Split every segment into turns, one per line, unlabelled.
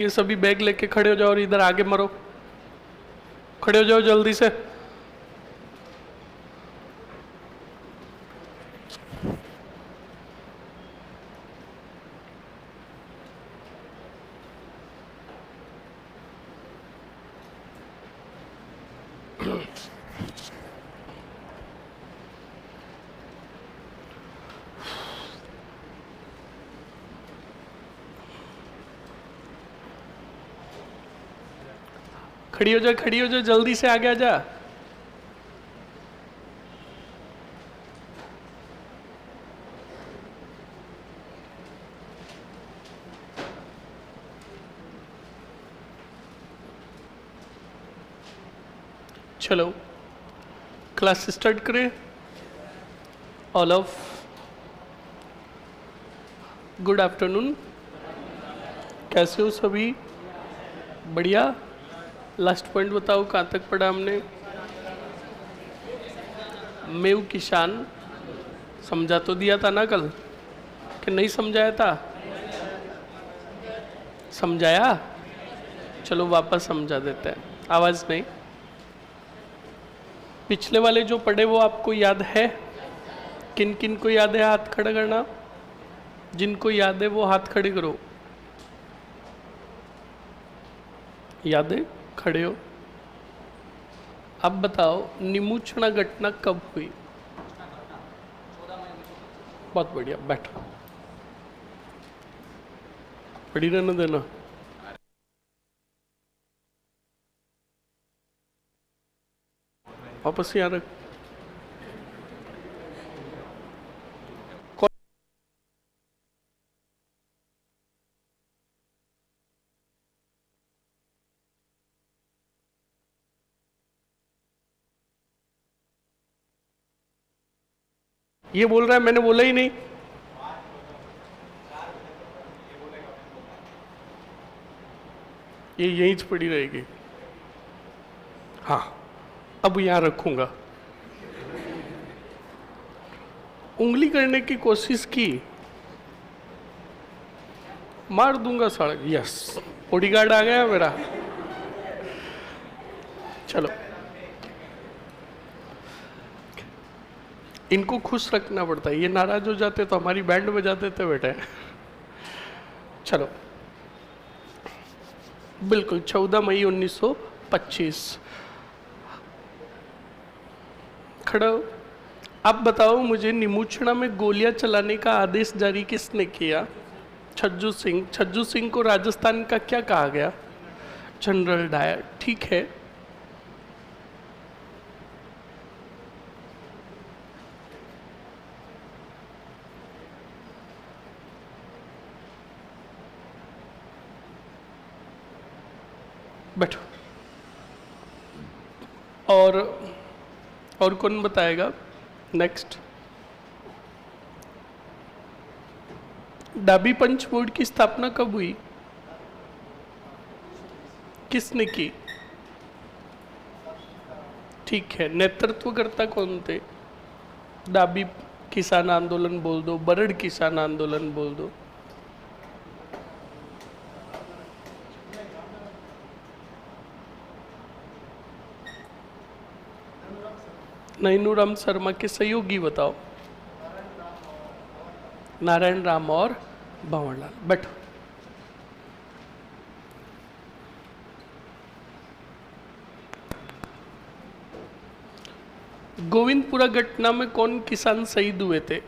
ये सभी बैग लेके खड़े हो जाओ और इधर आगे मरो, खड़े हो जाओ जल्दी से। खड़ी हो जा, खड़ी हो जा, जल्दी से आगे आ जा। चलो क्लास स्टार्ट करें। ऑल ऑफ गुड आफ्टरनून, कैसे हो सभी? बढ़िया। लास्ट पॉइंट बताओ, कहाँ तक पढ़ा हमने? मेव किसान समझा तो दिया था ना कल, कि नहीं समझाया था? समझाया? चलो वापस समझा देते हैं। आवाज़ नहीं। पिछले वाले जो पढ़े वो आपको याद है? किन किन को याद है हाथ खड़ा करना? जिनको याद है वो हाथ खड़े करो। याद है? खड़े हो। अब बताओ निमुचना घटना कब हुई? बहुत बढ़िया, बैठो। पढ़ी रहने देना। वापस यहाँ रख। ये बोल रहा है, मैंने बोला ही नहीं। ये यहीं से पड़ी रहेगी। हाँ, अब यहां रखूंगा। उंगली करने की कोशिश की, मार दूंगा सड़क। यस, बॉडीगार्ड आ गया मेरा। चलो, इनको खुश रखना पड़ता है, ये नाराज हो जाते तो हमारी बैंड बजा देते बेटे। चलो, बिल्कुल 14 मई 1925। खड़ा हो। अब बताओ मुझे, निमुचना में गोलियां चलाने का आदेश जारी किसने किया? छज्जू सिंह। छज्जू सिंह को राजस्थान का क्या कहा गया? General Dyer. ठीक है। बैठो। और कौन बताएगा? नेक्स्ट। डाबी पंच बोर्ड की स्थापना कब हुई? किसने की? ठीक है। नेतृत्वकर्ता कौन थे? डाबी किसान आंदोलन बोल दो, बरड़ किसान आंदोलन बोल दो। नैनूराम शर्मा के सहयोगी बताओ। नारायण राम और भंवरलाल। बैठो। गोविंदपुरा घटना में कौन किसान शहीद हुए थे?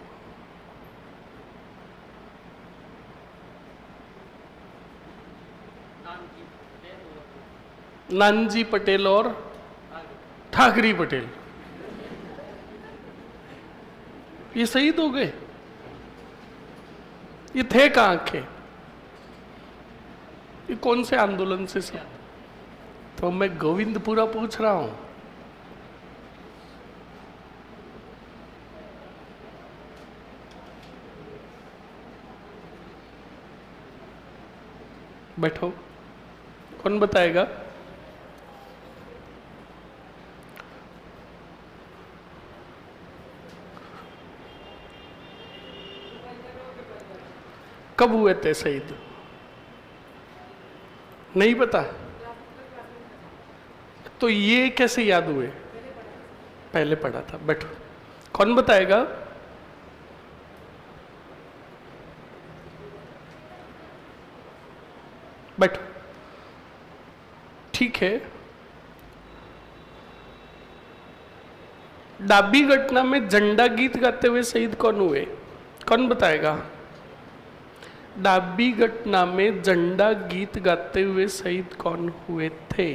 नानजी पटेल और ठाकरी पटेल। ये शहीद हो गए? ये थे कहां के? ये कौन से आंदोलन से सब? तो मैं गोविंदपुरा पूछ रहा हूं। बैठो। कौन बताएगा? कब हुए थे शहीद? नहीं पता? तो ये कैसे याद हुए? पहले पढ़ा था। बैठो, कौन बताएगा? बैठो, ठीक है। डाबी घटना में झंडा गीत गाते हुए शहीद कौन हुए? कौन बताएगा? डाबी घटना में झंडा गीत गाते हुए शहीद कौन हुए थे?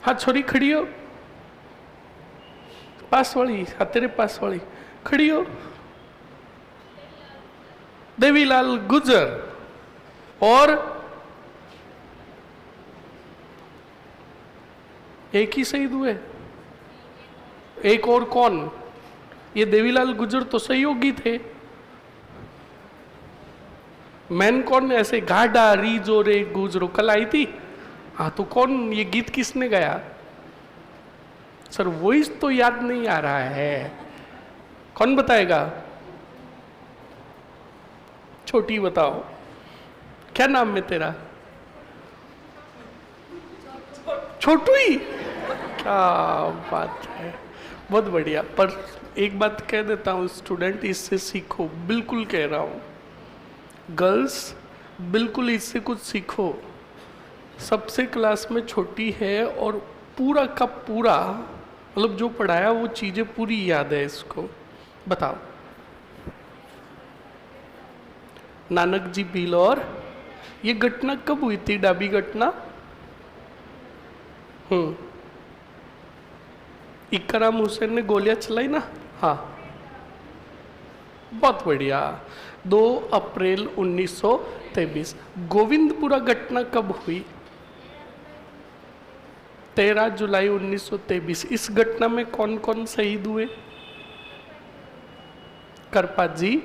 हाँ छोरी खड़ी हो, पास वाली, हाँ तेरे पास वाली खड़ी हो। देवीलाल गुजर। और एक ही शहीद हुए? एक और कौन? ये देवीलाल गुजर तो सहयोगी थे। मैन कौन? ऐसे गाडा रीजो रे गुजरो कल आई थी। हाँ तो कौन, ये गीत किसने गाया? सर वॉइस तो याद नहीं आ रहा है, कौन बताएगा? छोटी बताओ, क्या नाम है तेरा? छोटू ही? क्या बात है, बहुत बढ़िया। पर एक बात कह देता हूँ स्टूडेंट, इससे सीखो, बिल्कुल कह रहा हूँ। गर्ल्स बिल्कुल इससे कुछ सीखो। सबसे क्लास में छोटी है और पूरा का पूरा मतलब जो पढ़ाया वो चीज़ें पूरी याद है इसको। बताओ। नानक जी भीलौर। ये घटना कब हुई थी, डाबी घटना? इकराम हुसैन ने गोलियां चलाई ना? हाँ, बहुत बढ़िया। 2 अप्रैल 1923। गोविंदपुरा घटना कब हुई? 13 जुलाई 1923। इस घटना में कौन कौन शहीद हुए? करपा जी।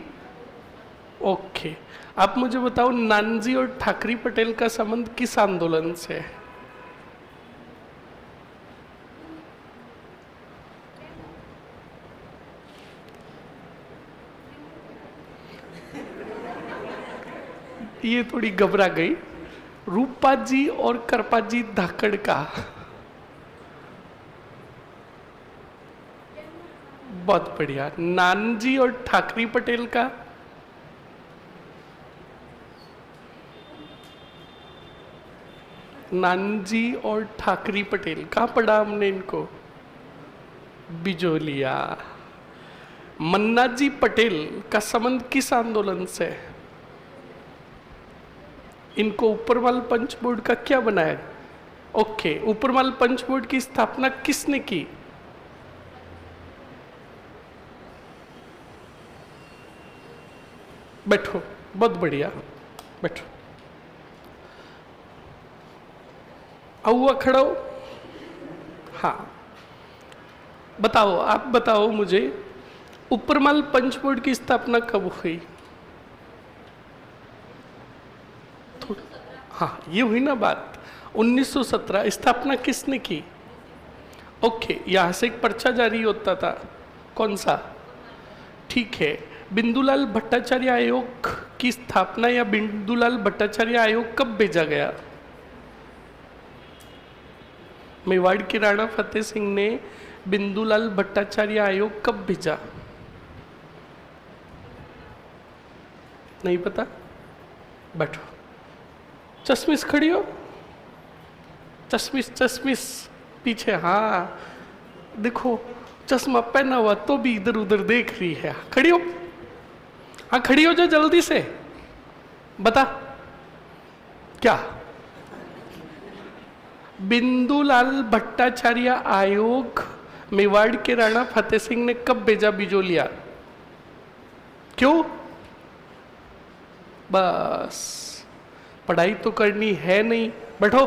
ओके, आप मुझे बताओ नानजी और ठाकरी पटेल का संबंध किस आंदोलन से है? ये थोड़ी घबरा गई। रूपा जी और करपा जी धाकड़ का। बहुत बढ़िया। नानजी और ठाकरी पटेल का? नानजी और ठाकरी पटेल, कहाँ पढ़ा हमने इनको? बिजोलिया। मन्नाजी पटेल का संबंध किस आंदोलन से है? इनको ऊपरवाल पंच बोर्ड का क्या बनाया? ओके, ऊपरवाल पंच बोर्ड की स्थापना किसने की? बैठो, बहुत बढ़िया, बैठो। हुआ खड़ा हो। हाँ बताओ, आप बताओ मुझे, ऊपरमाल पंच बोर्ड की स्थापना कब हुई? हाँ ये हुई ना बात, 1917। स्थापना किसने की? ओके, यहाँ से एक पर्चा जारी होता था, कौन सा? ठीक है। बिंदुलाल भट्टाचार्य आयोग की स्थापना या बिंदुलाल भट्टाचार्य आयोग कब भेजा गया? मेवाड़ के राणा फतेह सिंह ने बिंदुलाल भट्टाचार्य आयोग कब भेजा? नहीं पता? बैठो। चश्मिश खड़ी हो, चश्मिश चश्मिश पीछे। हाँ देखो, चश्मा पहना हुआ तो भी इधर उधर देख रही है। खड़ी हो, हाँ खड़ी हो जा जल्दी से। बता क्या? बिंदुलाल भट्टाचार्य आयोग मेवाड़ के राणा फतेह सिंह ने कब भेजा बिजोलिया? क्यों? बस पढ़ाई तो करनी है नहीं। बैठो,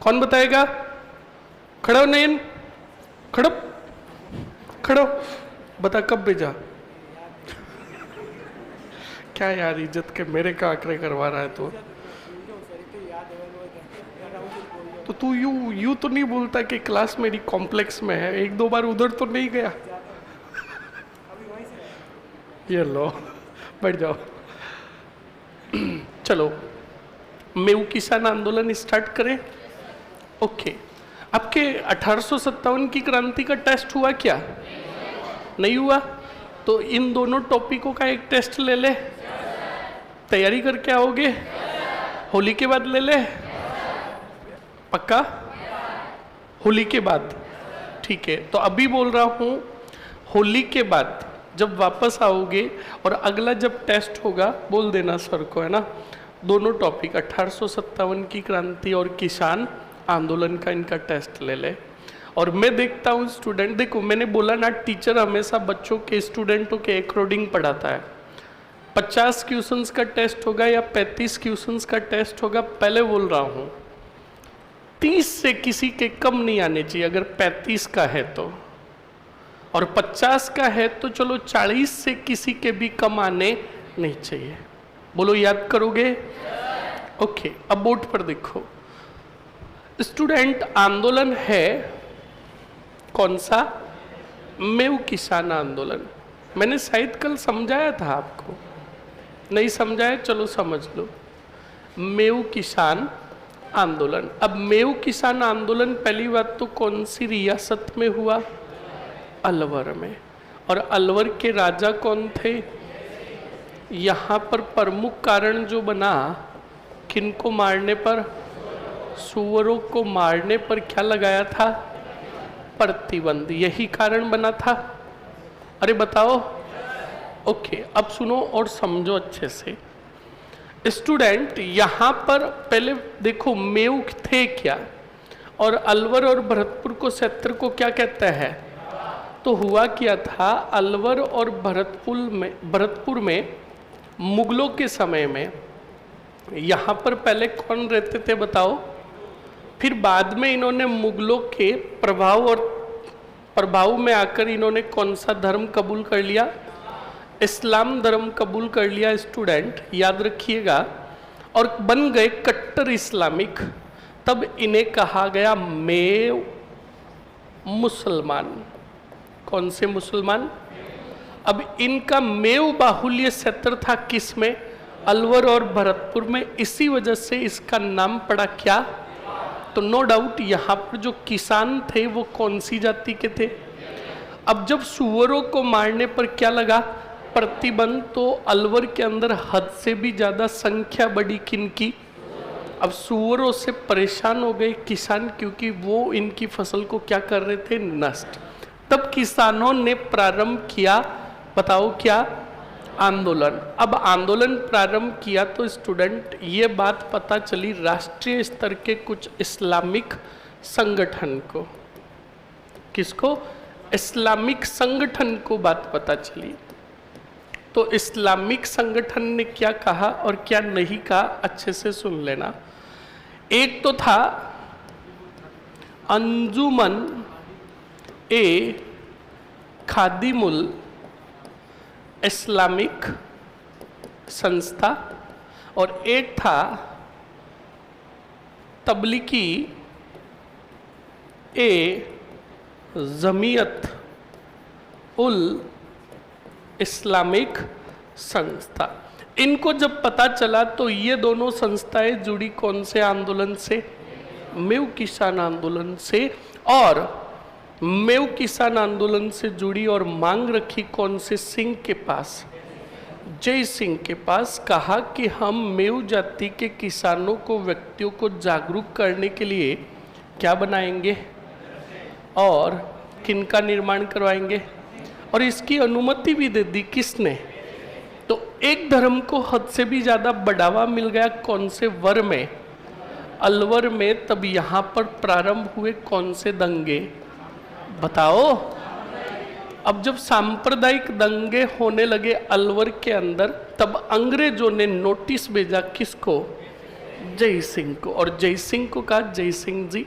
कौन बताएगा? खड़ो नयन, खड़ो खड़ो, बता कब भेजा? क्या यार, इज्जत के मेरे का आंकड़े करवा रहा है तो तू यू तो नहीं बोलता कि क्लास मेरी कॉम्प्लेक्स में है? 1-2 बार उधर तो नहीं गया? ये लो, बैठ जाओ। चलो मेऊ किसान आंदोलन स्टार्ट करें। ओके, आपके 1857 की क्रांति का टेस्ट हुआ क्या? नहीं हुआ? तो इन दोनों टॉपिकों का एक टेस्ट ले ले। तैयारी करके आओगे? होली के बाद ले ले? पक्का? होली के बाद? ठीक है, तो अभी बोल रहा हूँ होली के बाद जब वापस आओगे और अगला जब टेस्ट होगा बोल देना सर को, है ना। दोनों टॉपिक 1857 की क्रांति और किसान आंदोलन का इनका टेस्ट ले ले। और मैं देखता हूँ स्टूडेंट, देखो मैंने बोला ना, टीचर हमेशा बच्चों के स्टूडेंटों के अकॉर्डिंग पढ़ाता है। 50 क्वेश्चंस का टेस्ट होगा या 35 क्वेश्चंस का टेस्ट होगा, पहले बोल रहा हूँ 30 से किसी के कम नहीं आने चाहिए अगर 35 का है तो, और 50 का है तो चलो 40 से किसी के भी कम आने नहीं चाहिए। बोलो याद करोगे? ओके, अब बोर्ड पर देखो स्टूडेंट, आंदोलन है कौन सा? मेऊ किसान आंदोलन। मैंने शायद कल समझाया था आपको, नहीं समझाया? चलो समझ लो, मेऊ किसान आंदोलन। अब मेऊ किसान आंदोलन पहली बात तो कौन सी रियासत में हुआ? अलवर में। और अलवर के राजा कौन थे? यहाँ पर प्रमुख कारण जो बना, किनको मारने पर? सुअरों को मारने पर क्या लगाया था? प्रतिबंध। यही कारण बना था। अरे बताओ। ओके, अब सुनो और समझो अच्छे से स्टूडेंट। यहाँ पर पहले देखो मेऊ थे क्या, और अलवर और भरतपुर को क्षेत्र को क्या कहता है? तो हुआ क्या था, अलवर और भरतपुर में मुगलों के समय में यहाँ पर पहले कौन रहते थे बताओ? फिर बाद में इन्होंने मुगलों के प्रभाव में आकर इन्होंने कौन सा धर्म कबूल कर लिया? इस्लाम धर्म कबूल कर लिया स्टूडेंट, याद रखिएगा, और बन गए कट्टर इस्लामिक। तब इन्हें कहा गया मेव मुसलमान। कौन से मुसलमान? अब इनका मेव बाहुल्य क्षेत्र था किस में? अलवर और भरतपुर में। इसी वजह से इसका नाम पड़ा क्या? तो नो डाउट यहाँ पर जो किसान थे वो कौन सी जाति के थे? अब जब सुअरों को मारने पर क्या लगा? प्रतिबंध। तो अलवर के अंदर हद से भी ज्यादा संख्या बढ़ी किनकी? अब सुअरों से परेशान हो गए किसान, क्योंकि वो इनकी फसल को क्या कर रहे थे? नष्ट। तब किसानों ने प्रारंभ किया, बताओ क्या? आंदोलन। अब आंदोलन प्रारंभ किया तो स्टूडेंट ये बात पता चली राष्ट्रीय स्तर के कुछ इस्लामिक संगठन को। किसको? इस्लामिक संगठन को बात पता चली। तो इस्लामिक संगठन ने क्या कहा और क्या नहीं कहा, अच्छे से सुन लेना। एक तो था अंजुमन ए खादिमुल इस्लामिक संस्था, और एक था तबलीगी ए जमीयत उल इस्लामिक संस्था। इनको जब पता चला तो ये दोनों संस्थाएं जुड़ी कौन से आंदोलन से? मेऊ किसान आंदोलन से। और मेऊ किसान आंदोलन से जुड़ी और मांग रखी कौन से सिंह के पास? जय सिंह के पास। कहा कि हम मेऊ जाति के किसानों को, व्यक्तियों को जागरूक करने के लिए क्या बनाएंगे और किनका निर्माण करवाएंगे, और इसकी अनुमति भी दे दी किसने? तो एक धर्म को हद से भी ज्यादा बढ़ावा मिल गया कौन से? वर में, अलवर में। तब यहाँ पर प्रारंभ हुए कौन से दंगे बताओ? अब जब सांप्रदायिक दंगे होने लगे अलवर के अंदर, तब अंग्रेजों ने नोटिस भेजा किसको? जय सिंह को। और जय सिंह को कहा, जय सिंह जी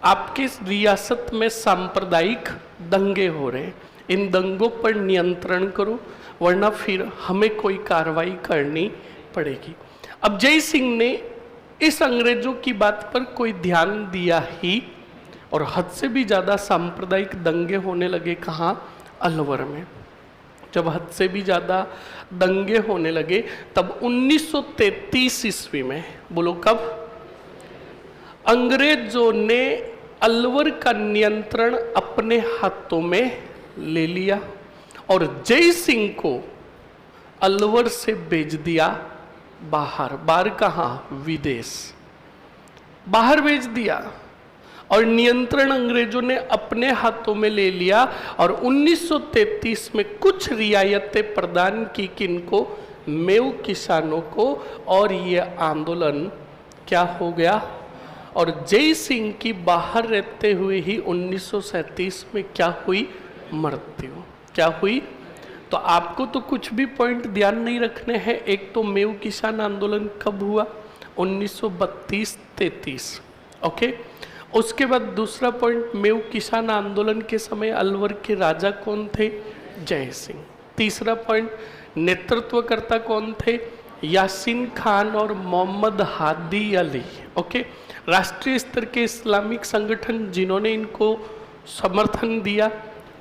आपकी रियासत में सांप्रदायिक दंगे हो रहे हैं, इन दंगों पर नियंत्रण करो वरना फिर हमें कोई कार्रवाई करनी पड़ेगी। अब जय सिंह ने इस अंग्रेजों की बात पर कोई ध्यान दिया ही, और हद से भी ज्यादा सांप्रदायिक दंगे होने लगे कहाँ? अलवर में। जब हद से भी ज़्यादा दंगे होने लगे तब 1933 ईस्वी में, बोलो कब, अंग्रेजों ने अलवर का नियंत्रण अपने हाथों में ले लिया और जय सिंह को अलवर से भेज दिया बाहर। बाहर कहाँ? विदेश, बाहर भेज दिया और नियंत्रण अंग्रेजों ने अपने हाथों में ले लिया और 1933 में कुछ रियायतें प्रदान की किनको? मेव किसानों को, और ये आंदोलन क्या हो गया? और जय सिंह की बाहर रहते हुए ही 1937 में क्या हुई? मृत्यु। क्या हुई? तो आपको तो कुछ भी पॉइंट ध्यान नहीं रखने हैं। एक तो मेव किसान आंदोलन कब हुआ? 1932-33, ओके। उसके बाद दूसरा पॉइंट, मेव किसान आंदोलन के समय अलवर के राजा कौन थे? जय सिंह। तीसरा पॉइंट, नेतृत्वकर्ता कौन थे? यासीन खान और मोहम्मद हादी अली, ओके। राष्ट्रीय स्तर के इस्लामिक संगठन जिन्होंने इनको समर्थन दिया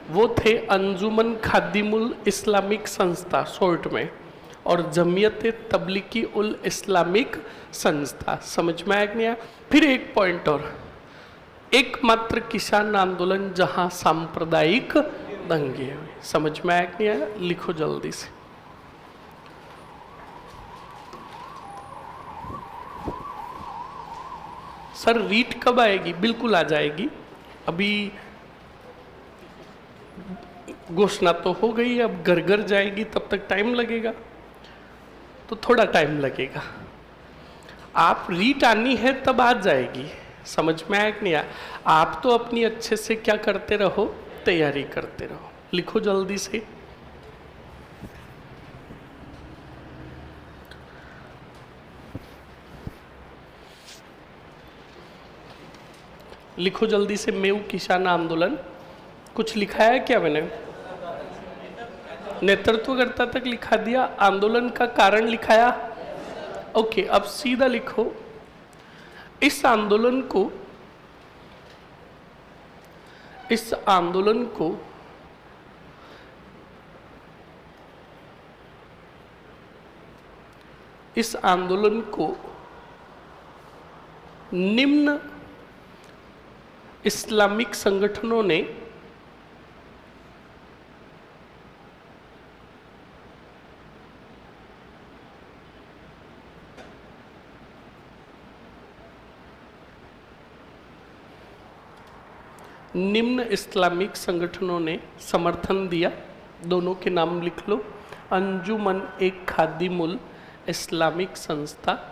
वो थे अंजुमन खादिमुल इस्लामिक संस्था शॉर्ट में, और जमीयत तबलीगी उल इस्लामिक संस्था। समझ में आया कि नहीं आया? फिर एक पॉइंट और, एकमात्र किसान आंदोलन जहां सांप्रदायिक दंगे हुए। समझ में आया कि नहीं आया? लिखो जल्दी से। सर रीट कब आएगी? बिल्कुल आ जाएगी। अभी घोषणा तो हो गई, अब घर घर जाएगी, तब तक टाइम लगेगा, तो थोड़ा टाइम लगेगा। आप रीट आनी है तब आ जाएगी। समझ में आया कि नहीं आया? आप तो अपनी अच्छे से क्या करते रहो? तैयारी करते रहो। लिखो जल्दी से। लिखो जल्दी से। मेव किसान आंदोलन कुछ लिखा है क्या मैंने? नेतृत्वकर्ता तक लिखा दिया, आंदोलन का कारण लिखाया, ओके। अब सीधा लिखो, इस आंदोलन को इस आंदोलन को निम्न इस्लामिक संगठनों ने समर्थन दिया। दोनों के नाम लिख लो। अंजुमन एक खादिमुल इस्लामिक संस्था,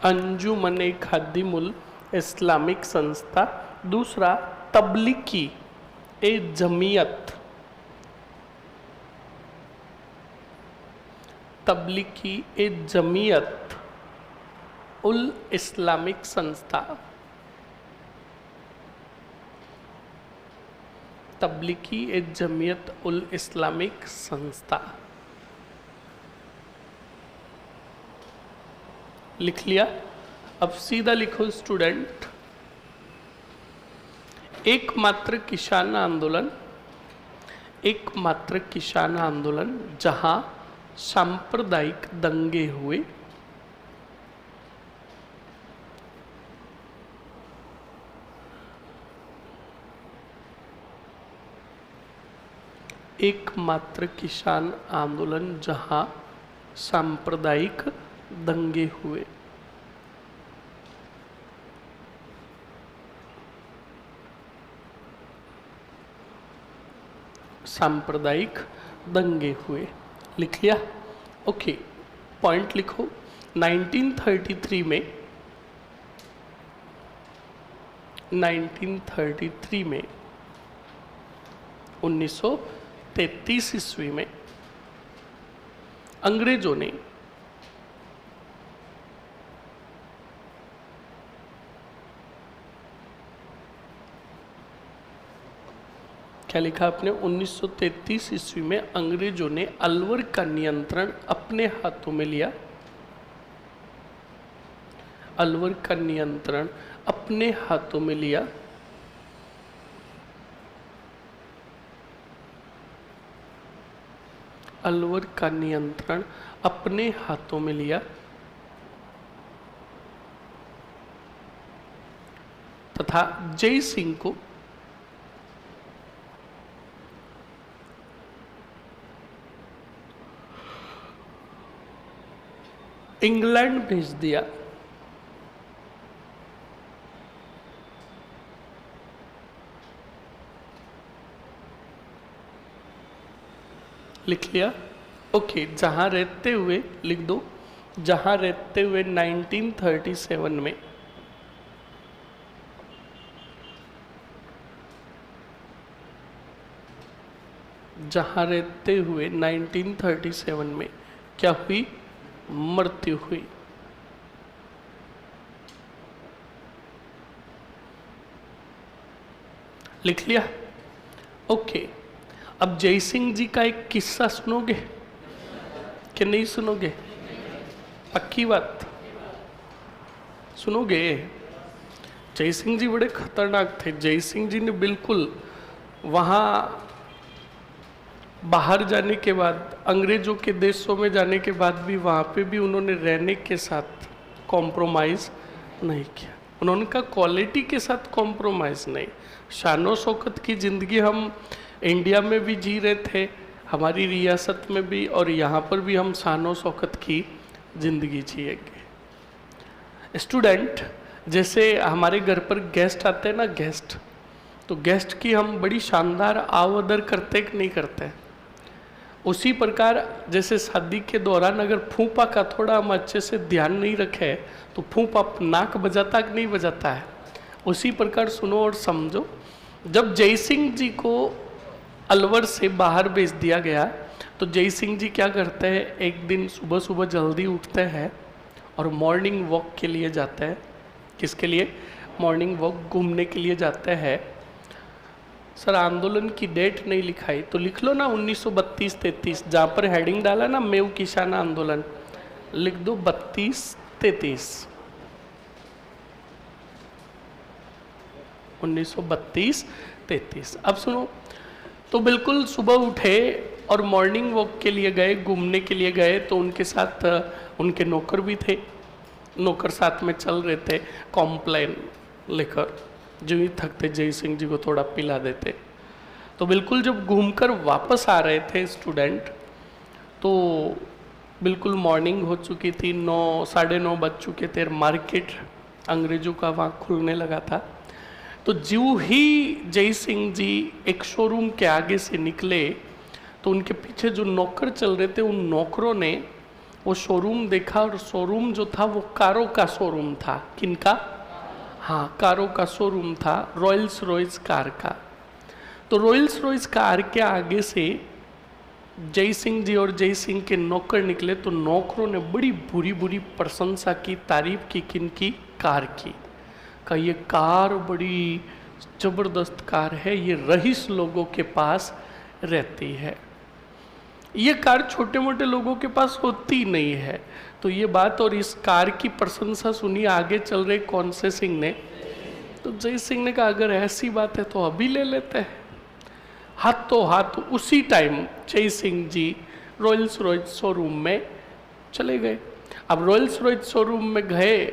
अंजुमन खादिमुल इस्लामिक संस्था। दूसरा तबलीगी ए जमीयत, तबलीगी ए जमीयत उल इस्लामिक संस्था, तबलीगी ए जमीयत उल इस्लामिक संस्था। लिख लिया? अब सीधा लिखो स्टूडेंट, एकमात्र किसान आंदोलन जहां सांप्रदायिक दंगे हुए, एकमात्र किसान आंदोलन जहां सांप्रदायिक दंगे हुए। सांप्रदायिक दंगे हुए, लिख लिया? ओके। पॉइंट लिखो। 1933 में 1933 ईस्वी में अंग्रेजों ने क्या लिखा आपने? 1933 ईस्वी में अंग्रेजों ने अलवर का नियंत्रण अपने हाथों में लिया। अलवर का नियंत्रण अपने हाथों में लिया। अलवर का नियंत्रण अपने हाथों में लिया तथा जय सिंह को इंग्लैंड भेज दिया। लिख लिया? ओके, जहां रहते हुए लिख दो, जहां रहते हुए 1937 में जहां रहते हुए 1937 में क्या हुई? मृत्यु हुई। लिख लिया? ओके, अब जय सिंह जी का एक किस्सा सुनोगे कि नहीं सुनोगे? पक्की बात सुनोगे? जय सिंह जी बड़े खतरनाक थे। जय सिंह जी ने बिल्कुल वहाँ बाहर जाने के बाद, अंग्रेजों के देशों में जाने के बाद भी वहाँ पे भी उन्होंने रहने के साथ कॉम्प्रोमाइज़ नहीं किया। उन्होंने कहा क्वालिटी के साथ कॉम्प्रोमाइज़ नहीं। शानो शौकत की ज़िंदगी हम इंडिया में भी जी रहे थे, हमारी रियासत में भी, और यहाँ पर भी हम शानो शौकत की ज़िंदगी जिएंगे। स्टूडेंट, जैसे हमारे घर पर गेस्ट आते हैं ना, गेस्ट, तो गेस्ट की हम बड़ी शानदार आवदर करते कि नहीं करते? उसी प्रकार जैसे शादी के दौरान अगर फूफा का थोड़ा हम अच्छे से ध्यान नहीं रखे तो फूफा नाक बजाता कि नहीं बजाता है? उसी प्रकार सुनो और समझो। जब जय सिंह जी को अलवर से बाहर भेज दिया गया तो जय सिंह जी क्या करते हैं, एक दिन सुबह सुबह जल्दी उठते हैं और मॉर्निंग वॉक के लिए जाते हैं। किसके लिए? मॉर्निंग वॉक, घूमने के लिए जाते हैं। सर आंदोलन की डेट नहीं लिखाई तो लिख लो ना 1932-33, जहाँ पर हेडिंग डाला ना मेव किसान आंदोलन, लिख दो 32-33, 1932-33। अब सुनो, तो बिल्कुल सुबह उठे और मॉर्निंग वॉक के लिए गए, घूमने के लिए गए, तो उनके साथ उनके नौकर भी थे। नौकर साथ में चल रहे थे, कॉम्प्लेन लेकर, जो ही थकते जय सिंह जी को थोड़ा पिला देते। तो बिल्कुल जब घूमकर वापस आ रहे थे स्टूडेंट, तो बिल्कुल मॉर्निंग हो चुकी थी, 9 साढ़े 9 बज चुके थे। मार्केट अंग्रेजों का वहाँ खुलने लगा था। तो ज्यों ही जय सिंह जी एक शोरूम के आगे से निकले तो उनके पीछे जो नौकर चल रहे थे, उन नौकरों ने वो शोरूम देखा, और शोरूम जो था वो कारों का शोरूम था। किनका? हाँ, कारों का शोरूम था, रॉयल्स रॉयस कार का। तो रॉयल्स रॉयस कार के आगे से जय सिंह जी और जय सिंह के नौकर निकले तो नौकरों ने बड़ी बुरी बुरी प्रशंसा की, तारीफ की। किनकी? कार की। का ये कार बड़ी जबरदस्त कार है, ये रईस लोगों के पास रहती है, ये कार छोटे मोटे लोगों के पास होती नहीं है। तो ये बात और इस कार की प्रशंसा सुनी आगे चल रहे कौन से सिंह ने? तो जय सिंह ने कहा अगर ऐसी बात है तो अभी ले लेते हैं। हाथों हाथ उसी टाइम जय Singh ji Royals Royce showroom में चले गए। अब रॉयल्स रॉयस शोरूम में गए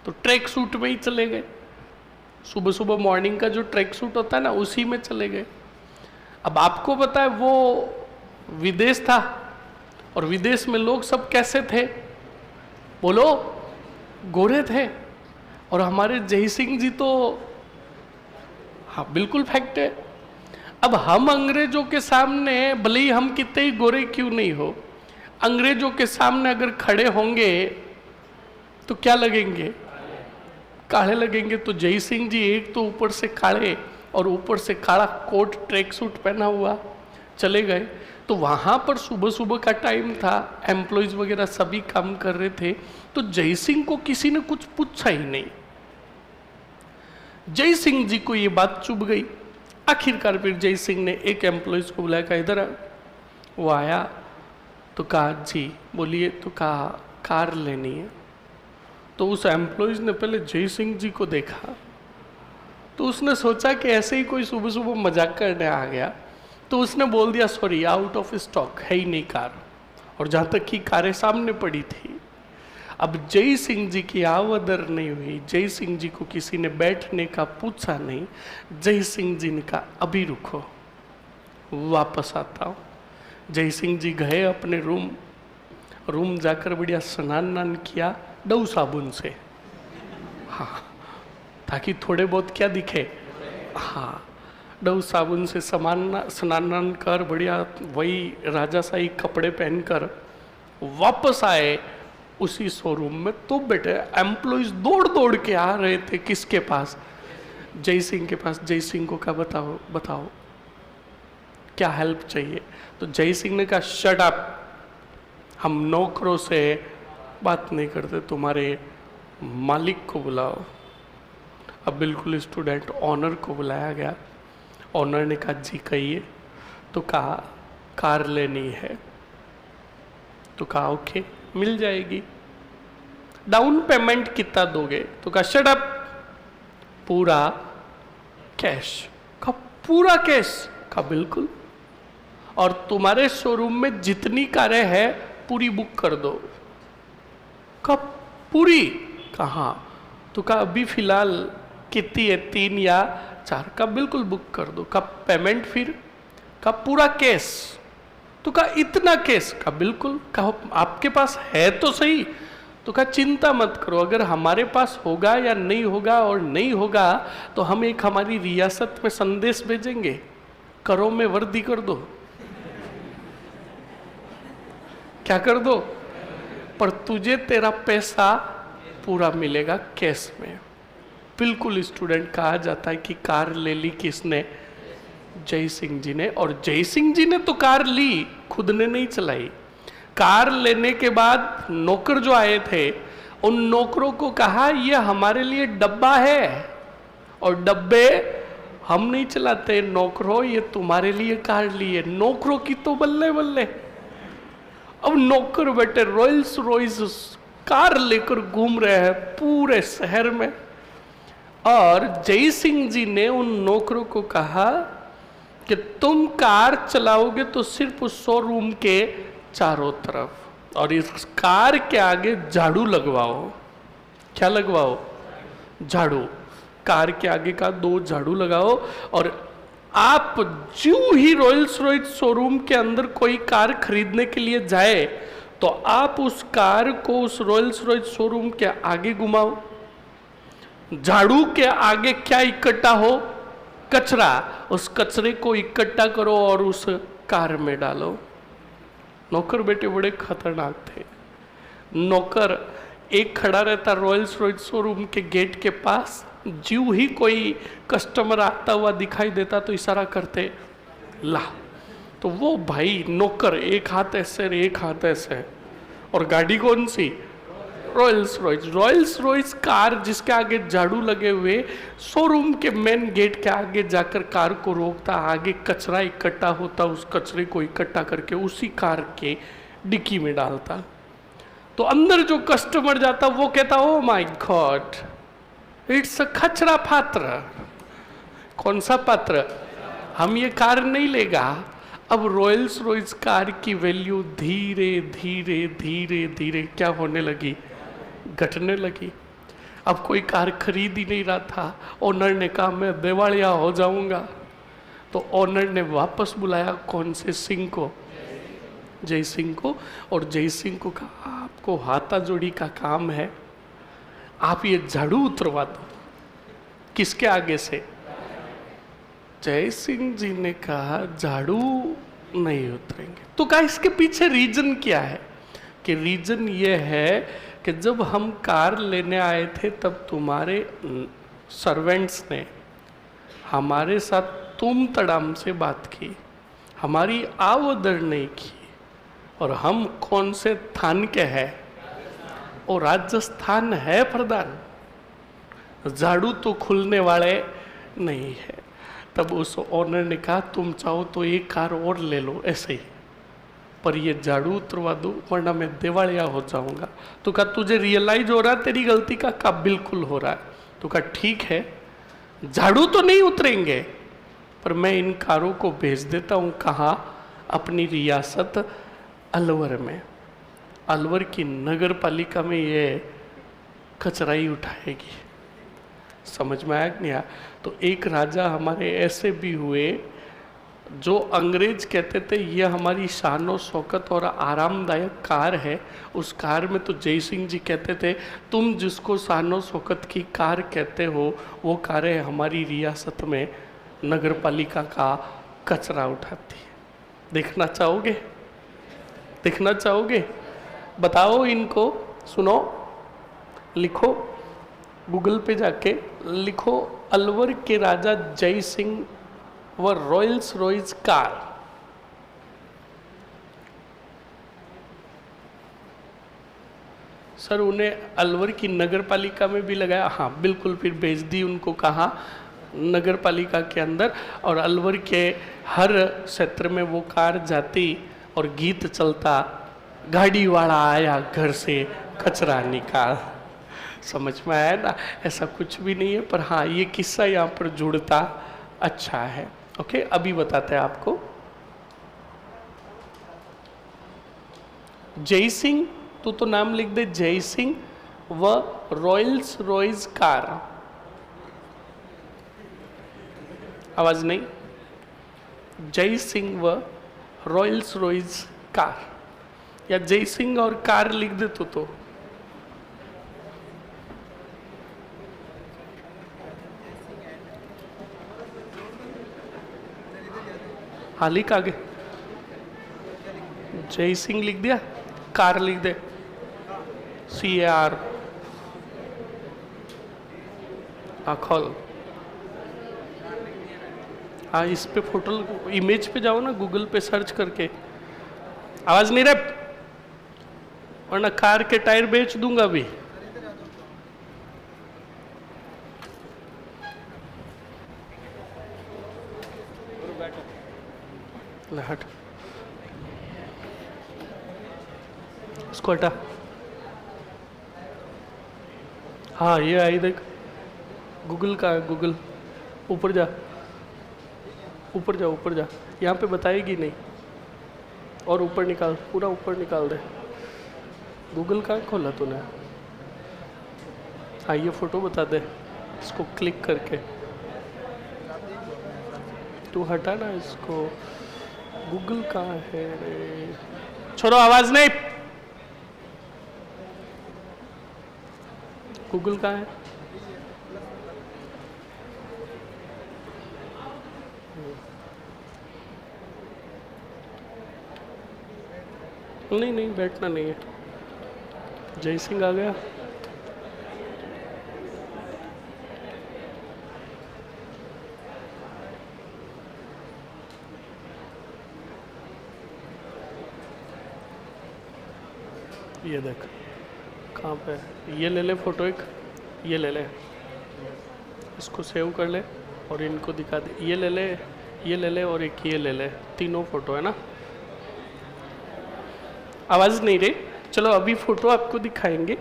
तो ट्रैक सूट में ही चले गए। सुबह सुबह मॉर्निंग का जो ट्रैक सूट होता है ना, उसी में चले गए। अब आपको पता है वो विदेश था, और विदेश में लोग सब कैसे थे? बोलो, गोरे थे। और हमारे जय सिंह जी तो, हाँ बिल्कुल फैक्ट है। अब हम अंग्रेजों के सामने, भले ही हम कितने ही गोरे क्यों नहीं हो, अंग्रेजों के सामने अगर खड़े होंगे तो क्या लगेंगे? काले लगेंगे। तो जय सिंह जी एक तो ऊपर से काले और ऊपर से काला कोट ट्रैक सूट पहना हुआ चले गए। तो वहाँ पर सुबह सुबह का टाइम था, एम्प्लॉयज़ वगैरह सभी काम कर रहे थे, तो जय सिंह को किसी ने कुछ पूछा ही नहीं। जय सिंह जी को ये बात चुभ गई। आखिरकार फिर जय सिंह ने एक एम्प्लॉयज को बुलाया, कहा इधर आ। वो आया तो कहा जी बोलिए, तो कहा कार लेनी है। तो उस एम्प्लॉयज ने पहले जय सिंह जी को देखा, तो उसने सोचा कि ऐसे ही कोई सुबह सुबह मजाक करने आ गया, तो उसने बोल दिया सॉरी आउट ऑफ स्टॉक, है ही नहीं कार। और जहाँ तक कि कारें सामने पड़ी थी। अब जय सिंह जी की आवदर नहीं हुई, जय सिंह जी को किसी ने बैठने का पूछा नहीं। जय सिंह जी ने कहा अभी रुको, वापस आता हूँ। जय सिंह जी गए अपने रूम जाकर बढ़िया स्नान किया डव साबुन से, हाँ, ताकि थोड़े बहुत क्या दिखे, हाँ, डव साबुन से स्नान कर बढ़िया वही राजाशाही कपड़े पहनकर वापस आए उसी शोरूम में। तो बेटे एम्प्लॉइज दौड़ दौड़ के आ रहे थे किसके पास, जय सिंह के पास। जय सिंह को कहा बताओ बताओ क्या हेल्प चाहिए। तो जय सिंह ने कहा शट अप, हम नौकरों से बात नहीं करते, तुम्हारे मालिक को बुलाओ। अब बिल्कुल स्टूडेंट ऑनर को बुलाया गया। ऑनर ने कहा जी कहिए। तो कहा कार लेनी है। तो कहा ओके मिल जाएगी, डाउन पेमेंट कितना दोगे। तो कहा शट अप, पूरा कैश। कहा पूरा कैश। कहा बिल्कुल, और तुम्हारे शोरूम में जितनी कारें हैं पूरी बुक कर दो। कहा पूरी। कहा तो कहा अभी फिलहाल कितनी है, 3 या 4। का बिल्कुल बुक कर दो। का पेमेंट फिर। का पूरा कैश। तो कहा इतना कैश। का बिल्कुल। कहा आपके पास है तो सही। तो कहा चिंता मत करो, अगर हमारे पास होगा या नहीं होगा, और नहीं होगा तो हम एक हमारी रियासत में संदेश भेजेंगे, करो में वर्दी कर दो। क्या कर दो, पर तुझे तेरा पैसा पूरा मिलेगा कैश में। बिल्कुल स्टूडेंट, कहा जाता है कि कार ले ली किसने, जय सिंह जी ने। और जय सिंह जी ने तो कार ली, खुद ने नहीं चलाई। कार लेने के बाद नौकर जो आए थे, उन नौकरों को कहा यह हमारे लिए डब्बा है, और डब्बे हम नहीं चलाते, नौकरों ये तुम्हारे लिए कार ली है। नौकरों की तो बल्ले बल्ले। अब नौकर बेटे रॉयल्स रॉयस कार लेकर घूम रहे हैं पूरे शहर में। और जय सिंह जी ने उन नौकरों को कहा कि तुम कार चलाओगे तो सिर्फ उस शोरूम के चारों तरफ, और इस कार के आगे झाड़ू लगवाओ। क्या लगवाओ, झाड़ू। कार के आगे का 2 झाड़ू लगाओ, और आप जो ही रॉयल्स रॉयस शोरूम के अंदर कोई कार खरीदने के लिए जाए तो आप उस कार को उस रॉयल्स रॉयस शोरूम के आगे घुमाओ। झाड़ू के आगे क्या इकट्ठा हो, कचरा, उस कचरे को इकट्ठा करो और उस कार में डालो। नौकर बेटे बड़े खतरनाक थे। नौकर एक खड़ा रहता रॉयल्स रॉयस शोरूम के गेट के पास, ज्यों ही कोई कस्टमर आता हुआ दिखाई देता तो इशारा करते ला। तो वो भाई नौकर एक हाथ ऐसे एक हाथ ऐसे, और गाड़ी कौन सी, Rolls Royce. Rolls Royce car जिसके आगे झाड़ू लगे हुए, शोरूम के मेन गेट के आगे जाकर कार को रोकता, आगे कचरा इकट्ठा होता, उस कचरे को इकट्ठा करके उसी कार के डिक्की में डालता। तो अंदर जो कस्टमर जाता वो कहता oh my god it's a खचरा पात्र। कौन सा पात्र, हम ये कार नहीं लेगा। अब रॉयल्स रॉयस कार की वैल्यू धीरे धीरे धीरे धीरे क्या होने लगी, घटने लगी। अब कोई कार खरीद ही नहीं रहा था। ओनर ने कहा मैं दिवालिया हो जाऊंगा। तो ओनर ने वापस बुलाया कौन से सिंह को, जय सिंह को। और जय सिंह को कहा आपको हाथा जोड़ी का काम है, आप ये झाड़ू उतरवा दो। किसके आगे से, जय सिंह जी ने कहा झाड़ू नहीं उतरेंगे। तो कहा इसके पीछे रीजन क्या है, कि रीजन ये है कि जब हम कार लेने आए थे तब तुम्हारे सर्वेंट्स ने हमारे साथ तुम तड़ाम से बात की, हमारी आवदर नहीं की। और हम कौन से थान के हैं, और राजस्थान है प्रधान, झाड़ू तो खुलने वाले नहीं है। तब उस ओनर ने कहा तुम चाहो तो एक कार और ले लो ऐसे ही, पर ये झाड़ू उतरवा दो वरना मैं दिवालिया हो जाऊंगा। तो कहा तुझे रियलाइज हो रहा है तेरी गलती का? कहा बिल्कुल हो रहा है। तो कहा ठीक है, झाड़ू तो नहीं उतरेंगे पर मैं इन कारों को भेज देता हूं। कहा? अपनी रियासत अलवर में। अलवर की नगर पालिका में ये कचरा ही उठाएगी। समझ में आया कि नहीं आया? तो एक राजा हमारे ऐसे भी हुए जो अंग्रेज कहते थे ये हमारी शानो शौकत और आरामदायक कार है। उस कार में तो जय सिंह जी कहते थे तुम जिसको शानो शौकत की कार कहते हो वो कारें हमारी रियासत में नगर पालिका का कचरा उठाती है। देखना चाहोगे? देखना चाहोगे? बताओ इनको। सुनो, लिखो गूगल पे जाके, लिखो अलवर के राजा जय सिंह व रॉयल्स रॉयस कार। सर उन्हें अलवर की नगर पालिका में भी लगाया? हाँ बिल्कुल, फिर भेज दी उनको। कहा? नगर पालिका के अंदर। और अलवर के हर क्षेत्र में वो कार जाती और गीत चलता, गाड़ी वाला आया घर से कचरा निकाल। समझ में आया ना? ऐसा कुछ भी नहीं है, पर हाँ ये किस्सा यहाँ पर जुड़ता अच्छा है। ओके, अभी बताते हैं आपको। जय सिंह, तू तो नाम लिख दे, जय सिंह व रॉयल्स रॉयस कार। आवाज नहीं? जय सिंह व रॉयल्स रॉयस कार, या जय सिंह और कार लिख दे तो हाँ लिख आगे। जय सिंह लिख दिया, कार लिख दे, CAR। खोल। हाँ इस पे फोटो, इमेज पे जाओ ना, गूगल पे सर्च करके। आवाज नहीं रहे वरना कार के टायर बेच दूंगा अभी। हट, इसको हटा। हाँ ये आई देख, गूगल का है, गूगल। ऊपर जा, ऊपर जा, ऊपर जा, यहाँ पे बताएगी नहीं। और ऊपर निकाल, पूरा ऊपर निकाल दे। गूगल का खोला तूने? हाँ ये फोटो बता दे, इसको क्लिक करके। तू हटा ना इसको, गूगल कहाँ है रे? छोड़ो, आवाज नहीं। गूगल कहाँ है? नहीं नहीं, बैठना नहीं है। जय सिंह आ गया। ये देख कहाँ पे, ये ले ले फोटो एक, ये ले ले, इसको सेव कर ले और इनको दिखा दे। ये ले ले, ये ले ले और एक ये ले ले, तीनों फोटो है ना। आवाज नहीं रही? चलो अभी फोटो आपको दिखाएंगे,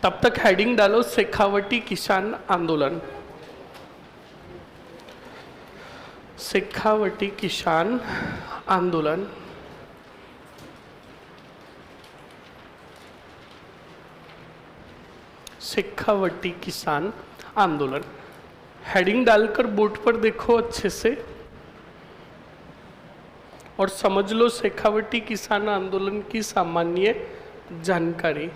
तब तक हेडिंग डालो शेखावटी किसान आंदोलन। शेखावटी किसान आंदोलन। शेखावटी किसान आंदोलन हेडिंग डालकर बोर्ड पर देखो अच्छे से और समझ लो शेखावटी किसान आंदोलन की सामान्य जानकारी।